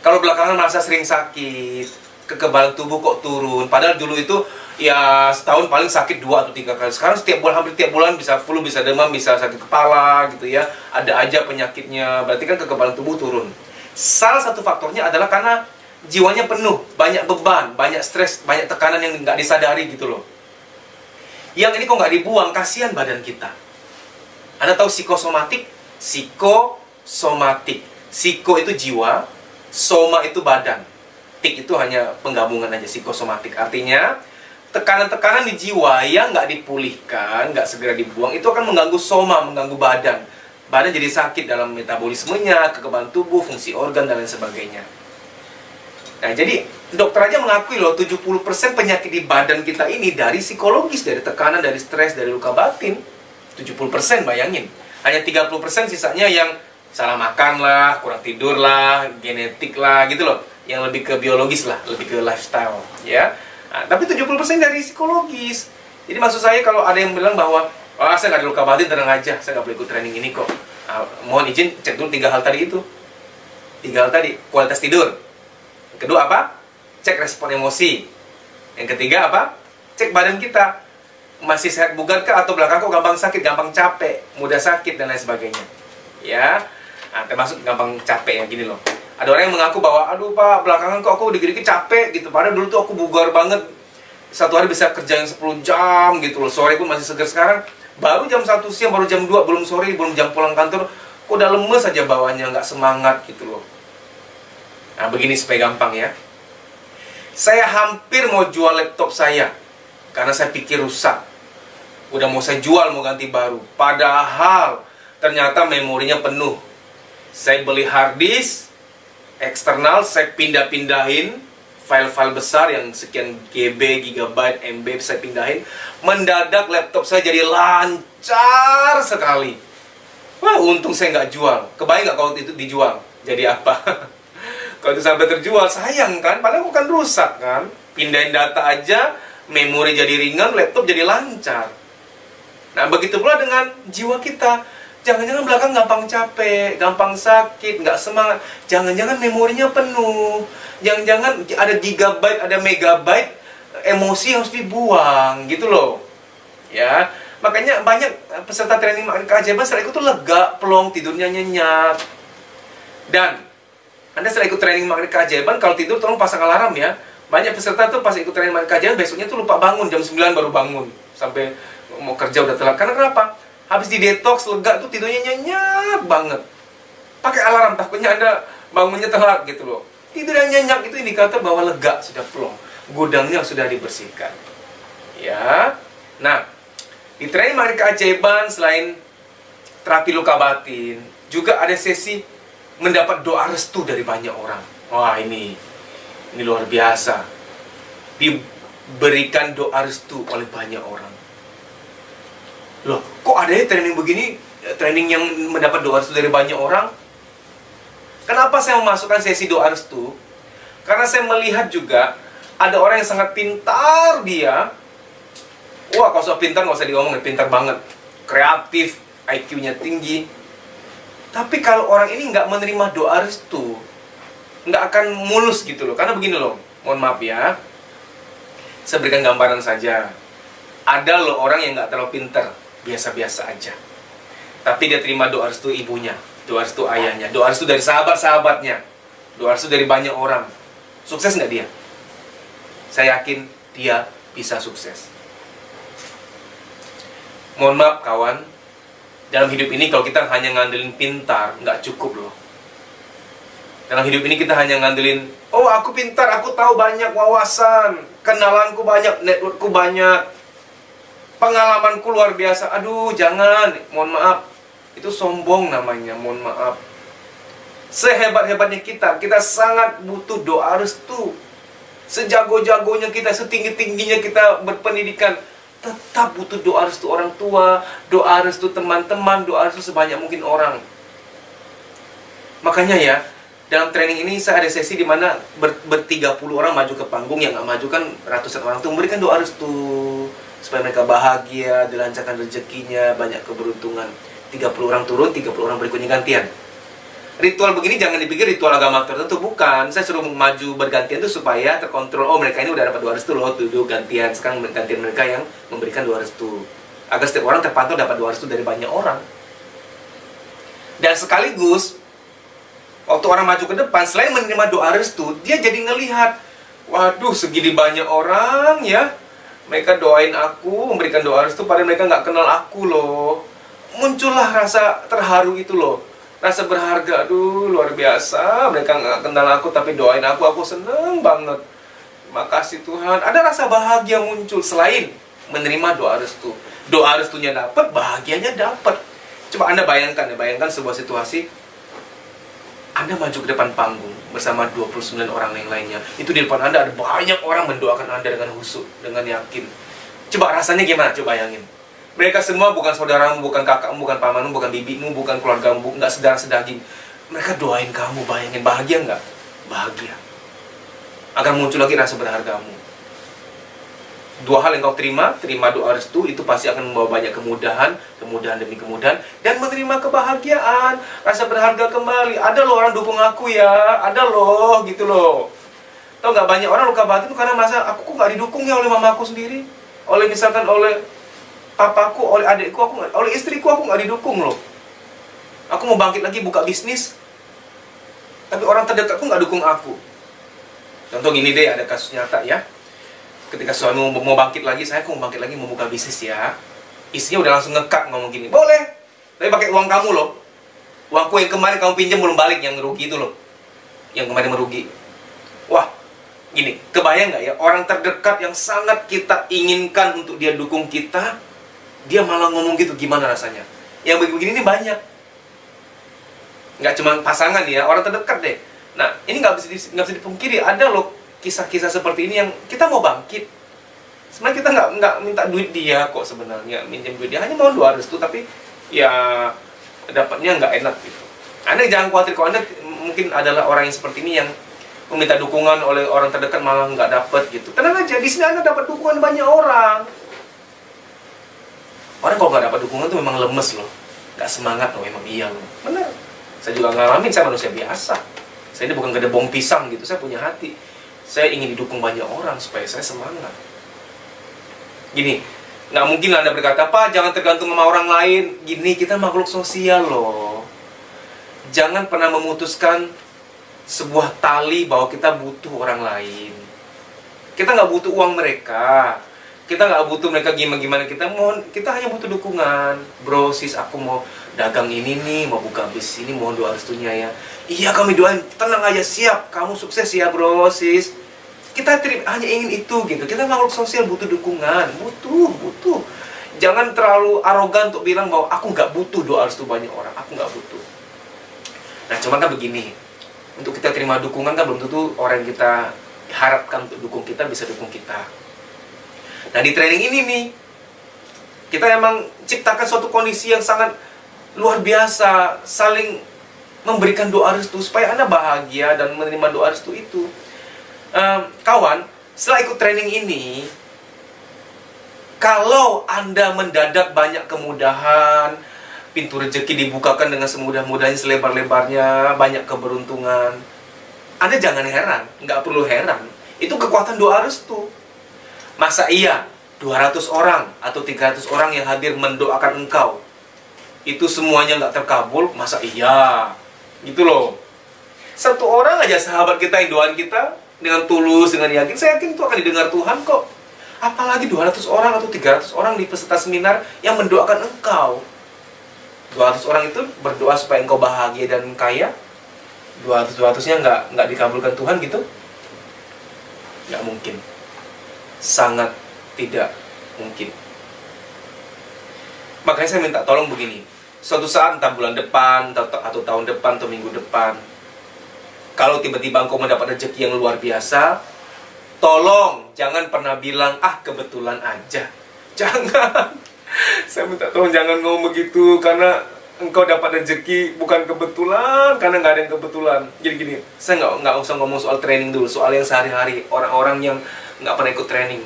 Kalau belakangan merasa sering sakit, kekebalan tubuh kok turun, padahal dulu itu ya setahun paling sakit 2 atau 3 kali. Sekarang setiap bulan, hampir tiap bulan bisa flu, bisa demam, bisa sakit kepala gitu ya. Ada aja penyakitnya, berarti kan kekebalan tubuh turun. Salah satu faktornya adalah karena jiwanya penuh, banyak beban, banyak stres, banyak tekanan yang nggak disadari gitu loh. Yang ini kok nggak dibuang, kasihan badan kita. Anda tahu psikosomatik? Psikosomatik. Psiko itu jiwa, soma itu badan. Tik itu hanya penggabungan aja, psikosomatik. Artinya, tekanan-tekanan di jiwa yang nggak dipulihkan, nggak segera dibuang, itu akan mengganggu soma, mengganggu badan. Badan jadi sakit dalam metabolismenya, kekebalan tubuh, fungsi organ, dan lain sebagainya. Nah, jadi dokter aja mengakui loh, 70% penyakit di badan kita ini dari psikologis, dari tekanan, dari stres, dari luka batin. 70% bayangin. Hanya 30% sisanya yang salah makan lah, kurang tidur lah, genetik lah, gitu loh. Yang lebih ke biologis lah, lebih ke lifestyle, ya. Nah, tapi 70% dari psikologis. Jadi maksud saya kalau ada yang bilang bahwa saya nggak ada luka batin, tenang aja, saya nggak boleh ikut training ini kok. Mohon izin, cek dulu 3 hal tadi itu. 3 hal tadi, kualitas tidur. Yang kedua apa? Cek respon emosi. Yang ketiga apa? Cek badan kita. Masih sehat bugar kah atau belakang kok gampang sakit, gampang capek, mudah sakit, dan lain sebagainya. Ya, nah, termasuk gampang capek yang gini loh. Ada orang yang mengaku bahwa, aduh pak, belakangan kok aku dikit-dikit capek gitu. Padahal dulu tuh aku bugar banget. Satu hari bisa kerja yang 10 jam gitu loh. Sore pun masih segar. Sekarang baru jam 1 siang, baru jam 2, belum sore, belum jam pulang kantor. Kok udah lemes aja bawaannya, nggak semangat gitu loh. Nah begini supaya gampang ya. Saya hampir mau jual laptop saya karena saya pikir rusak. Udah mau saya jual, mau ganti baru. Padahal ternyata memorinya penuh. Saya beli hard disk eksternal, saya pindah-pindahin file-file besar yang sekian GB, gigabyte, MB, saya pindahin. Mendadak laptop saya jadi lancar sekali. Wah, untung saya nggak jual. Kebayang nggak kalau itu dijual? Jadi apa? Kalau itu sampai terjual, sayang kan? Padahal bukan rusak kan? Pindahin data aja, memori jadi ringan, laptop jadi lancar. Nah, begitu pula dengan jiwa kita. Jangan-jangan belakang gampang capek, gampang sakit, nggak semangat. Jangan-jangan memorinya penuh. Jangan-jangan ada gigabyte, ada megabyte, emosi harus dibuang, gitu loh. Ya, makanya banyak peserta training keajaiban setelah ikut tuh lega, plong, tidurnya nyenyak. Dan Anda setelah ikut training magnet keajaiban, kalau tidur tolong pasang alarm ya. Banyak peserta tuh pas ikut training magnet keajaiban, besoknya tuh lupa bangun, jam 9 baru bangun. Sampai mau kerja udah telat. Karena kenapa? Habis di detox, lega tuh tidurnya nyenyak banget. Pakai alarm, takutnya Anda bangunnya telat gitu loh. Tidur yang nyenyak itu indikator bahwa lega, sudah plong. Gudangnya sudah dibersihkan. Ya. Nah, di training magnet keajaiban selain terapi luka batin, juga ada sesi mendapat doa restu dari banyak orang. Wah, ini luar biasa. Diberikan doa restu oleh banyak orang. Loh, kok ada ya training begini, training yang mendapat doa restu dari banyak orang? Kenapa saya memasukkan sesi doa restu? Karena saya melihat juga ada orang yang sangat pintar dia. Wah, kalau soal pintar nggak usah diomongin, pintar banget. Kreatif, IQ-nya tinggi. Tapi kalau orang ini nggak menerima doa restu, nggak akan mulus gitu loh. Karena begini loh, mohon maaf ya, saya berikan gambaran saja. Ada loh orang yang nggak terlalu pintar, biasa-biasa aja, tapi dia terima doa restu ibunya, doa restu ayahnya, doa restu dari sahabat-sahabatnya, doa restu dari banyak orang. Sukses nggak dia? Saya yakin dia bisa sukses. Mohon maaf kawan, dalam hidup ini kalau kita hanya ngandelin pintar, nggak cukup loh. Dalam hidup ini kita hanya ngandelin, oh aku pintar, aku tahu banyak wawasan, kenalanku banyak, networkku banyak. pengalamanku luar biasa. Aduh, jangan, mohon maaf. Itu sombong namanya, mohon maaf. Sehebat-hebatnya kita sangat butuh doa restu. Sejago-jagonya kita, setinggi-tingginya kita berpendidikan, tetap butuh doa restu orang tua, doa restu teman-teman, doa restu sebanyak mungkin orang. Makanya ya, dalam training ini saya ada sesi di mana ber-30 orang maju ke panggung, yang nggak maju kan ratusan orang, tuh memberikan doa restu supaya mereka bahagia, dilancarkan rezekinya, banyak keberuntungan. 30 orang turun, 30 orang berikutnya gantian. Ritual begini jangan dipikir ritual agama tertentu, bukan. Saya suruh maju bergantian itu supaya terkontrol. Oh, mereka ini udah dapat doa restu loh, duduk gantian. Sekarang gantian mereka yang memberikan doa restu, agar setiap orang terpantau dapat doa restu dari banyak orang. Dan sekaligus waktu orang maju ke depan, selain menerima doa restu, dia jadi ngelihat, waduh, segini banyak orang ya, mereka doain aku, memberikan doa restu, padahal mereka nggak kenal aku loh. Muncullah rasa terharu itu loh, rasa berharga. Aduh, luar biasa, mereka nggak kenal aku tapi doain aku seneng banget. Makasih Tuhan. Ada rasa bahagia muncul selain menerima doa restu. Doa restunya dapat, bahagianya dapat. Coba Anda bayangkan sebuah situasi, Anda maju ke depan panggung bersama 29 orang yang lainnya. Itu di depan Anda ada banyak orang mendoakan Anda dengan khusyuk, dengan yakin. Coba rasanya gimana? Coba bayangin. Mereka semua bukan saudaramu, bukan kakakmu, bukan pamanmu, bukan bibimu, bukan keluargamu, nggak sedang sedaging. Mereka doain kamu, bayangin. Bahagia nggak? Bahagia. Akan muncul lagi rasa berhargamu. Dua hal yang kau terima doa restu, itu pasti akan membawa banyak kemudahan demi kemudahan, dan menerima kebahagiaan, rasa berharga kembali. Ada loh orang dukung aku ya, ada loh, gitu loh. Tahu nggak, banyak orang luka batin itu karena merasa, aku kok nggak didukung ya oleh mamaku sendiri, oleh misalkan oleh papaku, oleh adikku, oleh istriku, aku nggak didukung loh. Aku mau bangkit lagi buka bisnis, tapi orang terdekatku nggak dukung aku. Contoh gini deh, ada kasus nyata ya. Ketika suami mau bangkit lagi, saya mau bangkit lagi, mau buka bisnis ya. Istrinya udah langsung ngekat ngomong gini, boleh, tapi pakai uang kamu loh. Uangku yang kemarin kamu pinjam belum balik, yang merugi itu loh. Yang kemarin merugi. Wah, gini, kebayang nggak ya, orang terdekat yang sangat kita inginkan untuk dia dukung kita, dia malah ngomong gitu, gimana rasanya? Yang begini-begini ini banyak. Nggak cuma pasangan ya, orang terdekat deh. Nah, ini nggak bisa dipungkiri, ada loh kisah-kisah seperti ini yang kita mau bangkit. Sebenarnya kita nggak minta duit dia kok sebenarnya, minjem duit dia, hanya mau doa restu, tapi ya dapatnya nggak enak gitu. Anda jangan khawatir, kalau Anda mungkin adalah orang yang seperti ini, yang meminta dukungan oleh orang terdekat malah nggak dapat gitu. Tenang aja, di sini Anda dapat dukungan banyak orang. Orang kalau nggak dapat dukungan tuh memang lemes loh, nggak semangat loh, memang iya loh. Benar. Saya juga ngalamin, saya manusia biasa. Saya ini bukan gedebong pisang gitu, saya punya hati. Saya ingin didukung banyak orang supaya saya semangat. Gini, nggak mungkin Anda berkata, Pak, jangan tergantung sama orang lain. Gini, kita makhluk sosial loh. Jangan pernah memutuskan sebuah tali bahwa kita butuh orang lain. Kita nggak butuh uang mereka. Kita nggak butuh mereka gimana-gimana. Kita hanya butuh dukungan. Bro, sis, aku mau dagang ini nih, mau buka bisnis ini, mohon doa restunya ya. Iya, kami doain, tenang aja, siap. Kamu sukses ya, bro, sis. Kita hanya ingin itu gitu. Kita makhluk sosial, butuh dukungan. Butuh. Jangan terlalu arogan untuk bilang bahwa aku nggak butuh doa restu banyak orang. Aku nggak butuh. Nah, cuman kan begini. Untuk kita terima dukungan kan belum tentu orang yang kita harapkan untuk dukung kita bisa dukung kita. Nah, di training ini nih, kita emang ciptakan suatu kondisi yang sangat luar biasa, saling memberikan doa restu supaya Anda bahagia dan menerima doa restu itu. Kawan, setelah ikut training ini, kalau Anda mendadak banyak kemudahan, pintu rezeki dibukakan dengan semudah-mudahnya, selebar-lebarnya, banyak keberuntungan, Anda jangan heran, nggak perlu heran. Itu kekuatan doa restu. Masa iya 200 orang atau 300 orang yang hadir mendoakan engkau itu semuanya nggak terkabul? Masa iya? Gitu loh. Satu orang aja sahabat kita yang doain kita dengan tulus, dengan yakin, saya yakin itu akan didengar Tuhan kok. Apalagi 200 orang atau 300 orang di peserta seminar yang mendoakan engkau. 200 orang itu berdoa supaya engkau bahagia dan kaya. 200-200-nya nggak dikabulkan Tuhan gitu? Nggak mungkin. Sangat tidak mungkin. Makanya saya minta tolong begini. Suatu saat, entah bulan depan, atau tahun depan, atau minggu depan, kalau tiba-tiba engkau mendapat rezeki yang luar biasa, tolong jangan pernah bilang, ah kebetulan aja. Jangan. Saya minta tolong jangan ngomong begitu, karena engkau dapat rezeki bukan kebetulan, karena nggak ada yang kebetulan. Jadi gini, saya nggak usah ngomong soal training dulu, soal yang sehari-hari, orang-orang yang nggak pernah ikut training.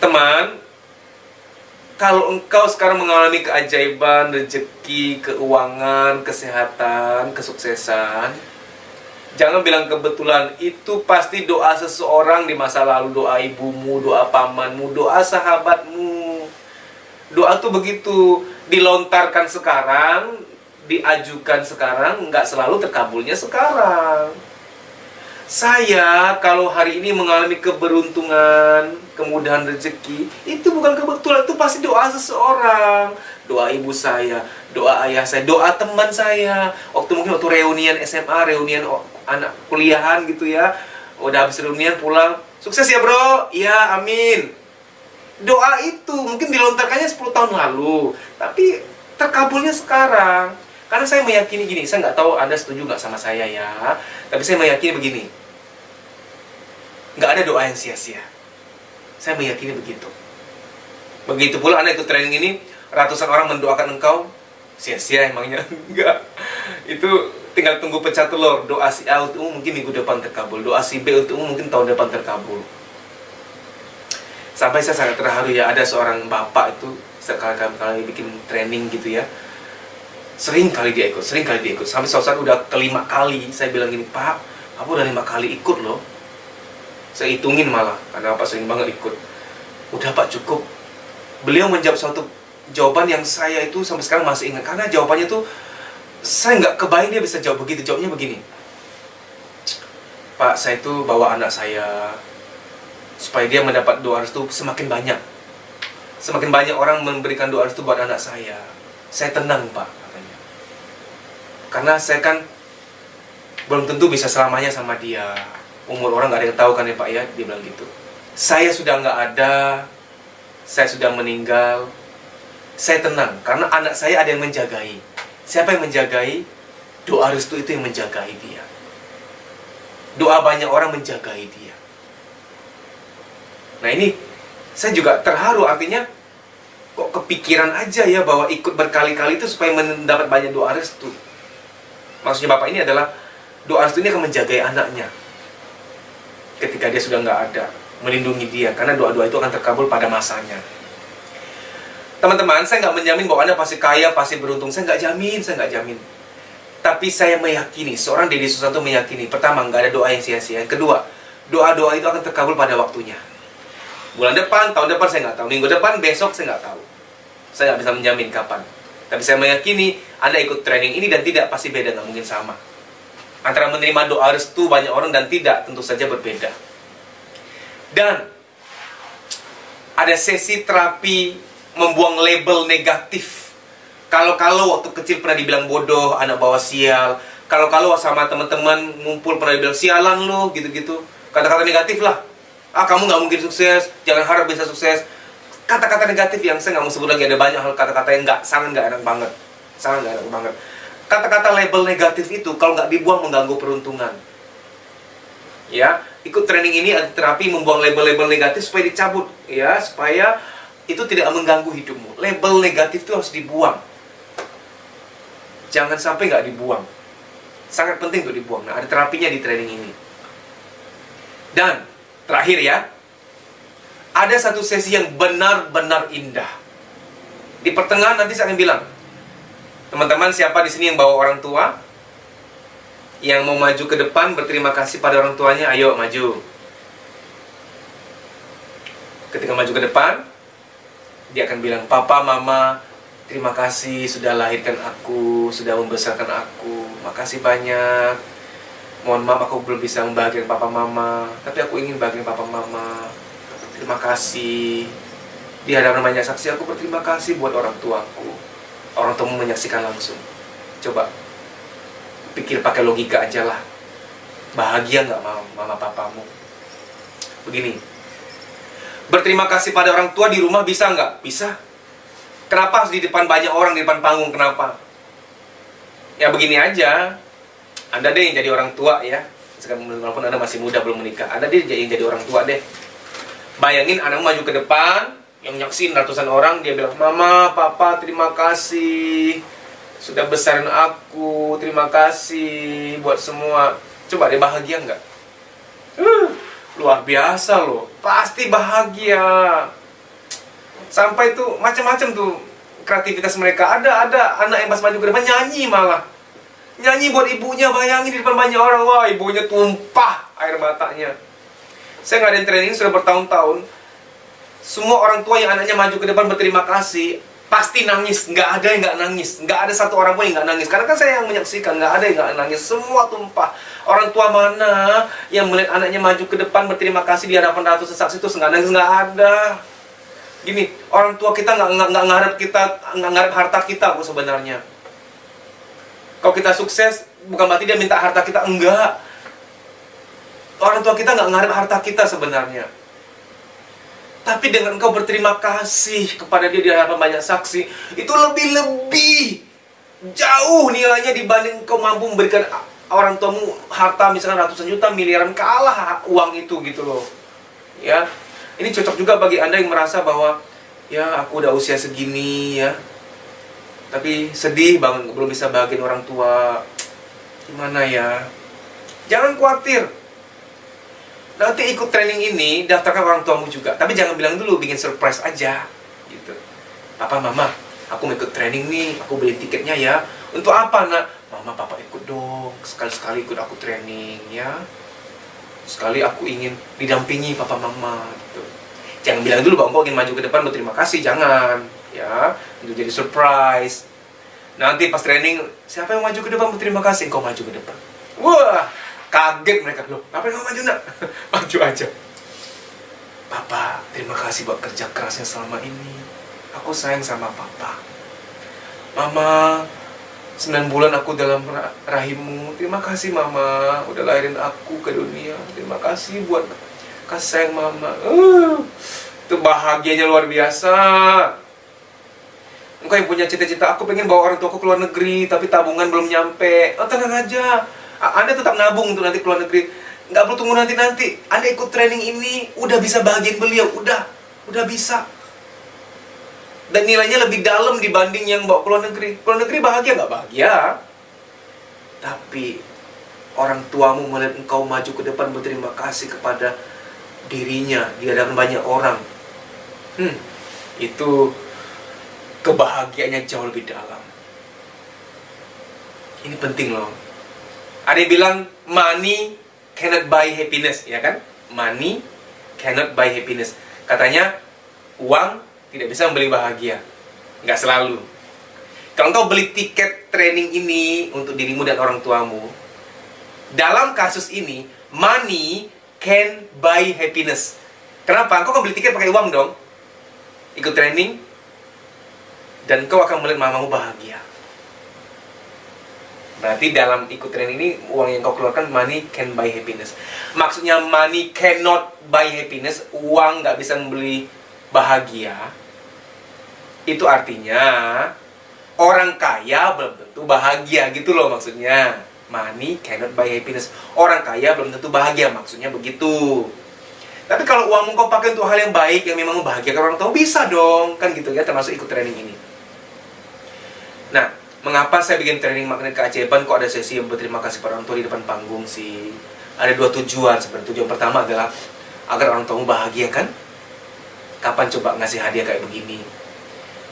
Teman, kalau engkau sekarang mengalami keajaiban, rezeki, keuangan, kesehatan, kesuksesan, jangan bilang kebetulan. Itu pasti doa seseorang di masa lalu, doa ibumu, doa pamanmu, doa sahabatmu. Doa tuh begitu, dilontarkan sekarang, diajukan sekarang, nggak selalu terkabulnya sekarang. Saya kalau hari ini mengalami keberuntungan, kemudahan rezeki, itu bukan kebetulan, itu pasti doa seseorang. Doa ibu saya, doa ayah saya, doa teman saya. Mungkin waktu reunian SMA, reunian anak kuliahan gitu ya. Udah habis reunian pulang, sukses ya bro, iya amin. Doa itu mungkin dilontarkannya 10 tahun lalu, tapi terkabulnya sekarang. Karena saya meyakini gini, saya nggak tahu Anda setuju nggak sama saya ya, tapi saya meyakini begini, nggak ada doa yang sia-sia. Saya meyakini begitu. Begitu pula Anda ikut training ini, ratusan orang mendoakan engkau, sia-sia emangnya? Enggak. Itu tinggal tunggu pecah telur. Doa si A untukmu mungkin minggu depan terkabul, doa si B untukmu mungkin tahun depan terkabul. Sampai saya sangat terharu ya, ada seorang bapak itu sekali-kali bikin training gitu ya, sering kali dia ikut. Sampai suatu saat udah ke-5 kali, saya bilang gini, Pak, aku udah 5 kali ikut loh. Saya hitungin malah, karena Pak sering banget ikut. Udah Pak, cukup. Beliau menjawab suatu jawaban yang saya itu sampai sekarang masih ingat. Karena jawabannya tuh, saya nggak kebayang dia bisa jawab begitu. Jawabnya begini, Pak, saya itu bawa anak saya, supaya dia mendapat doa restu semakin banyak. Semakin banyak orang memberikan doa restu buat anak saya. Saya tenang Pak, katanya. Karena saya kan belum tentu bisa selamanya sama dia. Umur orang nggak ada yang tahu kan ya Pak ya, dia bilang gitu. Saya sudah nggak ada, saya sudah meninggal. Saya tenang, karena anak saya ada yang menjagai. Siapa yang menjagai? Doa restu itu yang menjagai dia. Doa banyak orang menjagai dia. Nah ini, saya juga terharu, artinya kok kepikiran aja ya bahwa ikut berkali-kali itu supaya mendapat banyak doa restu. Maksudnya Bapak ini adalah doa restu ini akan menjagai anaknya ketika dia sudah nggak ada, melindungi dia, karena doa-doa itu akan terkabul pada masanya. Teman-teman, saya nggak menjamin bahwa Anda pasti kaya, pasti beruntung. Saya nggak jamin. Tapi saya meyakini, seorang Deddy Susanto meyakini, pertama, nggak ada doa yang sia-sia. Yang kedua, doa-doa itu akan terkabul pada waktunya. Bulan depan, tahun depan saya nggak tahu. Minggu depan, besok saya nggak tahu. Saya nggak bisa menjamin kapan. Tapi saya meyakini Anda ikut training ini dan tidak pasti beda, nggak mungkin sama. Antara menerima doa restu banyak orang dan tidak, tentu saja berbeda. Dan ada sesi terapi membuang label negatif. Kalau waktu kecil pernah dibilang bodoh, anak bawa sial. Kalau sama teman-teman ngumpul pernah dibilang sialan lo, gitu-gitu. Kata-kata negatif lah. Ah, kamu nggak mungkin sukses, jangan harap bisa sukses. Kata-kata negatif yang saya nggak mau sebut lagi, ada banyak hal kata-kata yang sangat nggak enak banget. Kata-kata label negatif itu kalau nggak dibuang mengganggu peruntungan. Ya, ikut training ini ada terapi membuang label-label negatif supaya dicabut, ya, supaya itu tidak mengganggu hidupmu. Label negatif itu harus dibuang. Jangan sampai nggak dibuang. Sangat penting untuk dibuang. Nah, ada terapinya di training ini. Dan terakhir ya, ada satu sesi yang benar-benar indah. Di pertengahan nanti saya akan bilang, teman-teman siapa di sini yang bawa orang tua, yang mau maju ke depan berterima kasih pada orang tuanya, ayo maju. Ketika maju ke depan, dia akan bilang, Papa, Mama, terima kasih sudah lahirkan aku, sudah membesarkan aku, makasih banyak. Mohon maaf aku belum bisa membahagiakan Papa Mama, tapi aku ingin bahagiakan Papa Mama. Terima kasih. Di hadapan banyak saksi aku berterima kasih buat orang tuaku. Orang tuamu menyaksikan langsung. Coba pikir pakai logika aja lah. Bahagia nggak mama papamu? Begini, berterima kasih pada orang tua di rumah bisa nggak? Bisa. Kenapa harus di depan banyak orang, di depan panggung? Kenapa? Ya begini aja. Anda deh yang jadi orang tua ya. Sekarang walaupun Anda masih muda belum menikah, Anda deh yang jadi orang tua deh. Bayangin anak maju ke depan, yang nyaksin ratusan orang, dia bilang, "Mama, Papa, terima kasih. Sudah besarin aku, terima kasih buat semua." Coba dia bahagia nggak? Luar biasa loh. Pasti bahagia. Sampai tuh macam-macam tuh kreativitas mereka. Ada anak yang pas maju ke depan nyanyi malah. Nyanyi buat ibunya, bayangin di depan banyak orang. Wah, ibunya tumpah air matanya. Saya ngadain training sudah bertahun-tahun. Semua orang tua yang anaknya maju ke depan berterima kasih, pasti nangis. Nggak ada yang nggak nangis. Nggak ada satu orang pun yang nggak nangis. Karena kan saya yang menyaksikan, nggak ada yang nggak nangis. Semua tumpah. Orang tua mana yang melihat anaknya maju ke depan berterima kasih di hadapan ratusan saksi itu nggak nangis? Nggak ada. Gini, orang tua kita nggak ngarep harta kita kok sebenarnya. Kalau kita sukses, bukan berarti dia minta harta kita, enggak. Orang tua kita nggak ngarep harta kita sebenarnya. Tapi dengan engkau berterima kasih kepada dia di hadapan banyak saksi, itu lebih jauh nilainya dibanding engkau mampu memberikan orang tuamu harta misalkan ratusan juta, miliaran, kalah uang itu gitu loh. Ya, ini cocok juga bagi Anda yang merasa bahwa ya aku udah usia segini ya, tapi sedih banget belum bisa bahagiin orang tua. Gimana ya? Jangan khawatir. Nanti ikut training ini, daftarkan orang tuamu juga. Tapi jangan bilang dulu, bikin surprise aja gitu. Papa, Mama, aku mau ikut training nih, aku beli tiketnya ya. Untuk apa, Nak? Mama, Papa ikut dong. Sekali-sekali ikut aku training ya. Sekali aku ingin didampingi Papa Mama gitu. Jangan bilang dulu bahwa engkau ingin maju ke depan berterima kasih, jangan ya. Itu jadi surprise. Nanti pas training, siapa yang maju ke depan berterima kasih, engkau maju ke depan. Wah, kaget mereka loh. Ngapain kamu maju, Nak? Maju aja. Papa, terima kasih buat kerja kerasnya selama ini. Aku sayang sama Papa. Mama, 9 bulan aku dalam rahimmu. Terima kasih Mama, udah lahirin aku ke dunia. Terima kasih buat kasih sayang Mama. Itu bahagianya luar biasa. Engkau yang punya cita-cita, aku pengen bawa orang tuaku ke luar negeri, tapi tabungan belum nyampe. Oh, tenang aja. Anda tetap nabung untuk nanti ke luar negeri. Nggak perlu tunggu nanti-nanti. Anda ikut training ini, udah bisa bahagiin beliau. Udah bisa. Dan nilainya lebih dalam dibanding yang bawa ke luar negeri. Ke luar negeri bahagia nggak? Bahagia. Tapi orang tuamu melihat engkau maju ke depan berterima kasih kepada dirinya di hadapan banyak orang. Itu kebahagiaannya jauh lebih dalam. Ini penting loh. Ada yang bilang money cannot buy happiness, ya kan? Money cannot buy happiness. Katanya uang tidak bisa membeli bahagia. Nggak selalu. Kalau engkau beli tiket training ini untuk dirimu dan orang tuamu, dalam kasus ini money can buy happiness. Kenapa? Engkau kan beli tiket pakai uang dong. Ikut training dan engkau akan melihat mamamu bahagia. Berarti dalam ikut training ini, uang yang kau keluarkan, money can buy happiness. Maksudnya money cannot buy happiness, uang nggak bisa membeli bahagia. Itu artinya, orang kaya belum tentu bahagia, gitu loh maksudnya. Money cannot buy happiness. Orang kaya belum tentu bahagia, maksudnya begitu. Tapi kalau uangmu kau pakai untuk hal yang baik, yang memang membahagiakan orang tua, bisa dong. Kan gitu ya, termasuk ikut training ini. Nah, mengapa saya bikin training magnet keajaiban kok ada sesi yang berterima kasih pada orang tua di depan panggung sih? Ada 2 tujuan sebenarnya. Tujuan pertama adalah agar orang tuamu bahagia kan? Kapan coba ngasih hadiah kayak begini?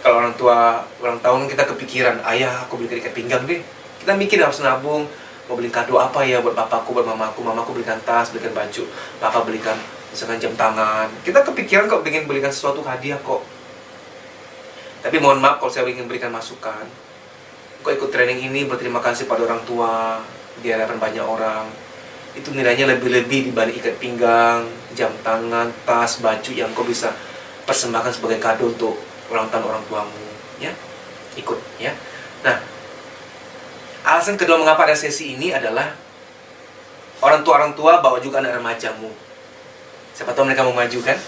Kalau orang tua ulang tahun kita kepikiran, ayah aku belikan ikat pinggang deh. Kita mikir harus nabung, mau beli kado apa ya buat papaku, buat mamaku. Mamaku belikan tas, belikan baju. Papa belikan misalkan jam tangan. Kita kepikiran kok ingin belikan sesuatu hadiah kok. Tapi mohon maaf kalau saya ingin berikan masukan. Kau ikut training ini berterima kasih pada orang tua di hadapan banyak orang. Itu nilainya lebih-lebih dibanding ikat pinggang, jam tangan, tas, baju yang kau bisa persembahkan sebagai kado untuk ulang tahun orang tuamu. Ya, ikut ya. Nah, alasan kedua mengapa ada sesi ini adalah orang tua bawa juga anak remajamu. Siapa tahu mereka mau maju kan?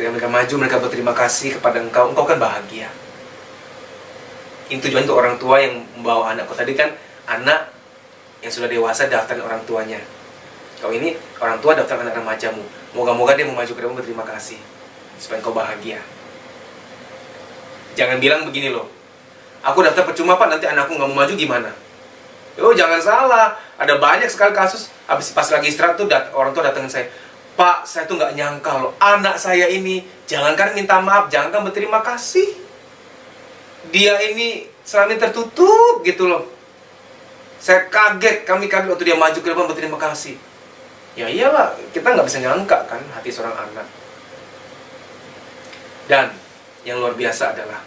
Ketika mereka maju, mereka berterima kasih kepada engkau kan bahagia. Ini tujuan untuk orang tua yang membawa anak. Kalau tadi kan anak yang sudah dewasa daftarin orang tuanya. Kalau ini orang tua daftar anak remajamu. Moga-moga dia mau maju ke depan berterima kasih supaya engkau bahagia. Jangan bilang begini loh, aku daftar percuma Pak, nanti anakku nggak mau maju gimana? Oh jangan salah, ada banyak sekali kasus. Habis pas lagi istirahat tuh orang tua datangin saya, Pak, saya tuh nggak nyangka loh, anak saya ini jangankan minta maaf, jangankan berterima kasih, dia ini selama ini tertutup gitu loh. Saya kaget, kami kaget waktu dia maju ke depan berterima kasih. Ya iyalah, kita nggak bisa nyangka kan hati seorang anak. Dan yang luar biasa adalah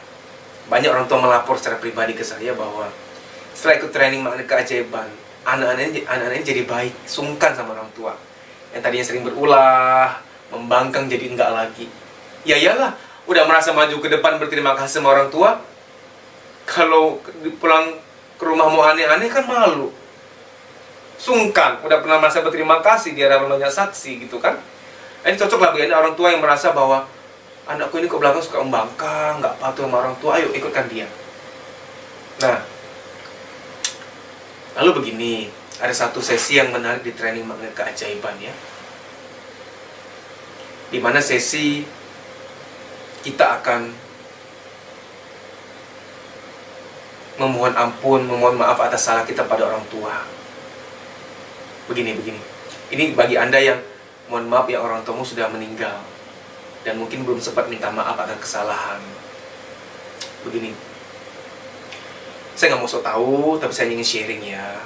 banyak orang tua melapor secara pribadi ke saya bahwa setelah ikut training magnet keajaiban, anak-anaknya jadi baik, sungkan sama orang tua. Yang tadinya sering berulah, membangkang jadi enggak lagi. Ya iyalah, udah merasa maju ke depan berterima kasih sama orang tua, kalau pulang ke rumah mau aneh-aneh kan malu. Sungkan, udah pernah merasa berterima kasih, dia dalam banyak saksi gitu kan. Ini cocok lah bagi orang tua yang merasa bahwa anakku ini ke belakang suka membangkang, nggak patuh sama orang tua, ayo ikutkan dia. Nah, lalu begini, ada satu sesi yang menarik di training magnet keajaiban ya. Di mana sesi kita akan memohon ampun, memohon maaf atas salah kita pada orang tua. Begini. Ini bagi Anda yang mohon maaf ya orang tuamu sudah meninggal dan mungkin belum sempat minta maaf atas kesalahan. Begini, saya nggak mau sok tahu, tapi saya ingin sharing ya.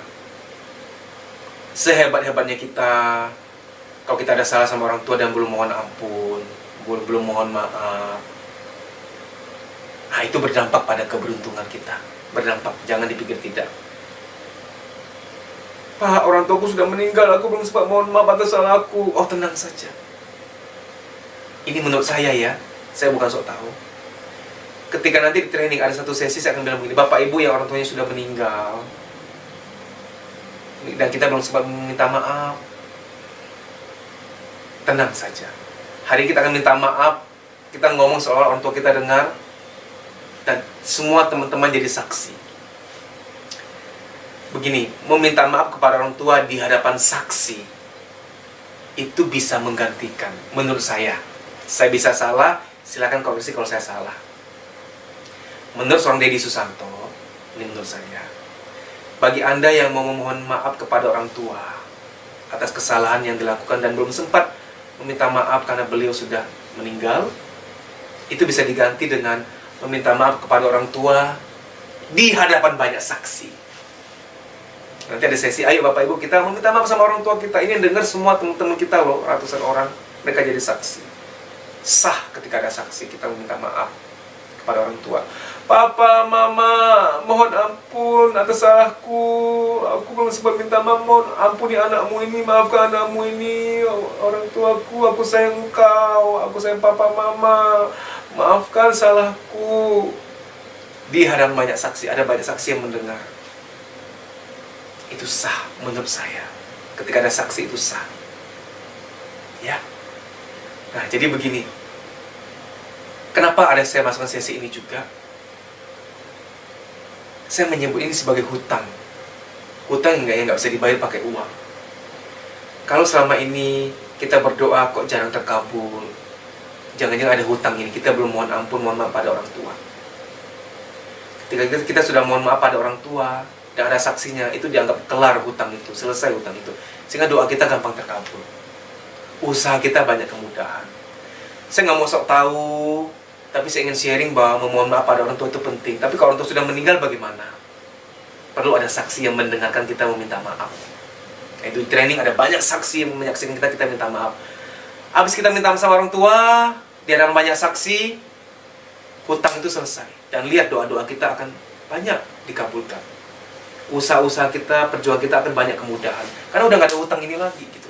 Sehebat-hebatnya kita, kalau kita ada salah sama orang tua dan belum mohon ampun, belum mohon maaf, nah itu berdampak pada keberuntungan kita. Berdampak, jangan dipikir tidak. Pak, orang tuaku sudah meninggal, aku belum sempat mohon maaf atas salahku. Oh, tenang saja. Ini menurut saya ya, saya bukan sok tahu. Ketika nanti di training ada satu sesi, saya akan bilang begini, Bapak Ibu yang orang tuanya sudah meninggal dan kita belum sempat meminta maaf, tenang saja. Hari ini kita akan minta maaf, kita ngomong seolah orang tua kita dengar, dan semua teman-teman jadi saksi. Begini, meminta maaf kepada orang tua di hadapan saksi itu bisa menggantikan, menurut saya. Saya bisa salah, silakan koreksi kalau saya salah. Menurut seorang Deddy Susanto, ini menurut saya, bagi Anda yang mau memohon maaf kepada orang tua atas kesalahan yang dilakukan dan belum sempat meminta maaf karena beliau sudah meninggal, itu bisa diganti dengan meminta maaf kepada orang tua di hadapan banyak saksi. Nanti ada sesi, ayo Bapak Ibu kita meminta maaf sama orang tua kita. Ini yang dengar semua teman-teman kita loh, ratusan orang, mereka jadi saksi. Sah ketika ada saksi, kita meminta maaf kepada orang tua. Papa, Mama, mohon ampun atas salahku. Aku belum sempat minta maaf, mohon ampuni anakmu ini, maafkan anakmu ini. Orang tuaku, aku sayang engkau, aku sayang Papa, Mama, maafkan salahku. Di hadapan banyak saksi, ada banyak saksi yang mendengar. Itu sah menurut saya. Ketika ada saksi itu sah. Ya. Nah, jadi begini. Kenapa ada saya masukkan sesi ini juga? Saya menyebut ini sebagai hutang. Hutang yang nggak bisa dibayar pakai uang. Kalau selama ini kita berdoa kok jarang terkabul, jangan-jangan ada hutang ini. Kita belum mohon ampun, mohon maaf pada orang tua. Ketika kita sudah mohon maaf pada orang tua dan ada saksinya, itu dianggap kelar hutang itu, selesai hutang itu. Sehingga doa kita gampang terkabul. Usaha kita banyak kemudahan. Saya nggak mau sok tahu, tapi saya ingin sharing bahwa memohon maaf pada orang tua itu penting. Tapi kalau orang tua sudah meninggal bagaimana? Perlu ada saksi yang mendengarkan kita meminta maaf. Itu di training ada banyak saksi yang menyaksikan kita minta maaf. Habis kita minta maaf sama orang tua, di hadapan banyak saksi, hutang itu selesai. Dan lihat doa-doa kita akan banyak dikabulkan. Usaha-usaha kita, perjuangan kita akan banyak kemudahan. Karena udah nggak ada hutang ini lagi gitu.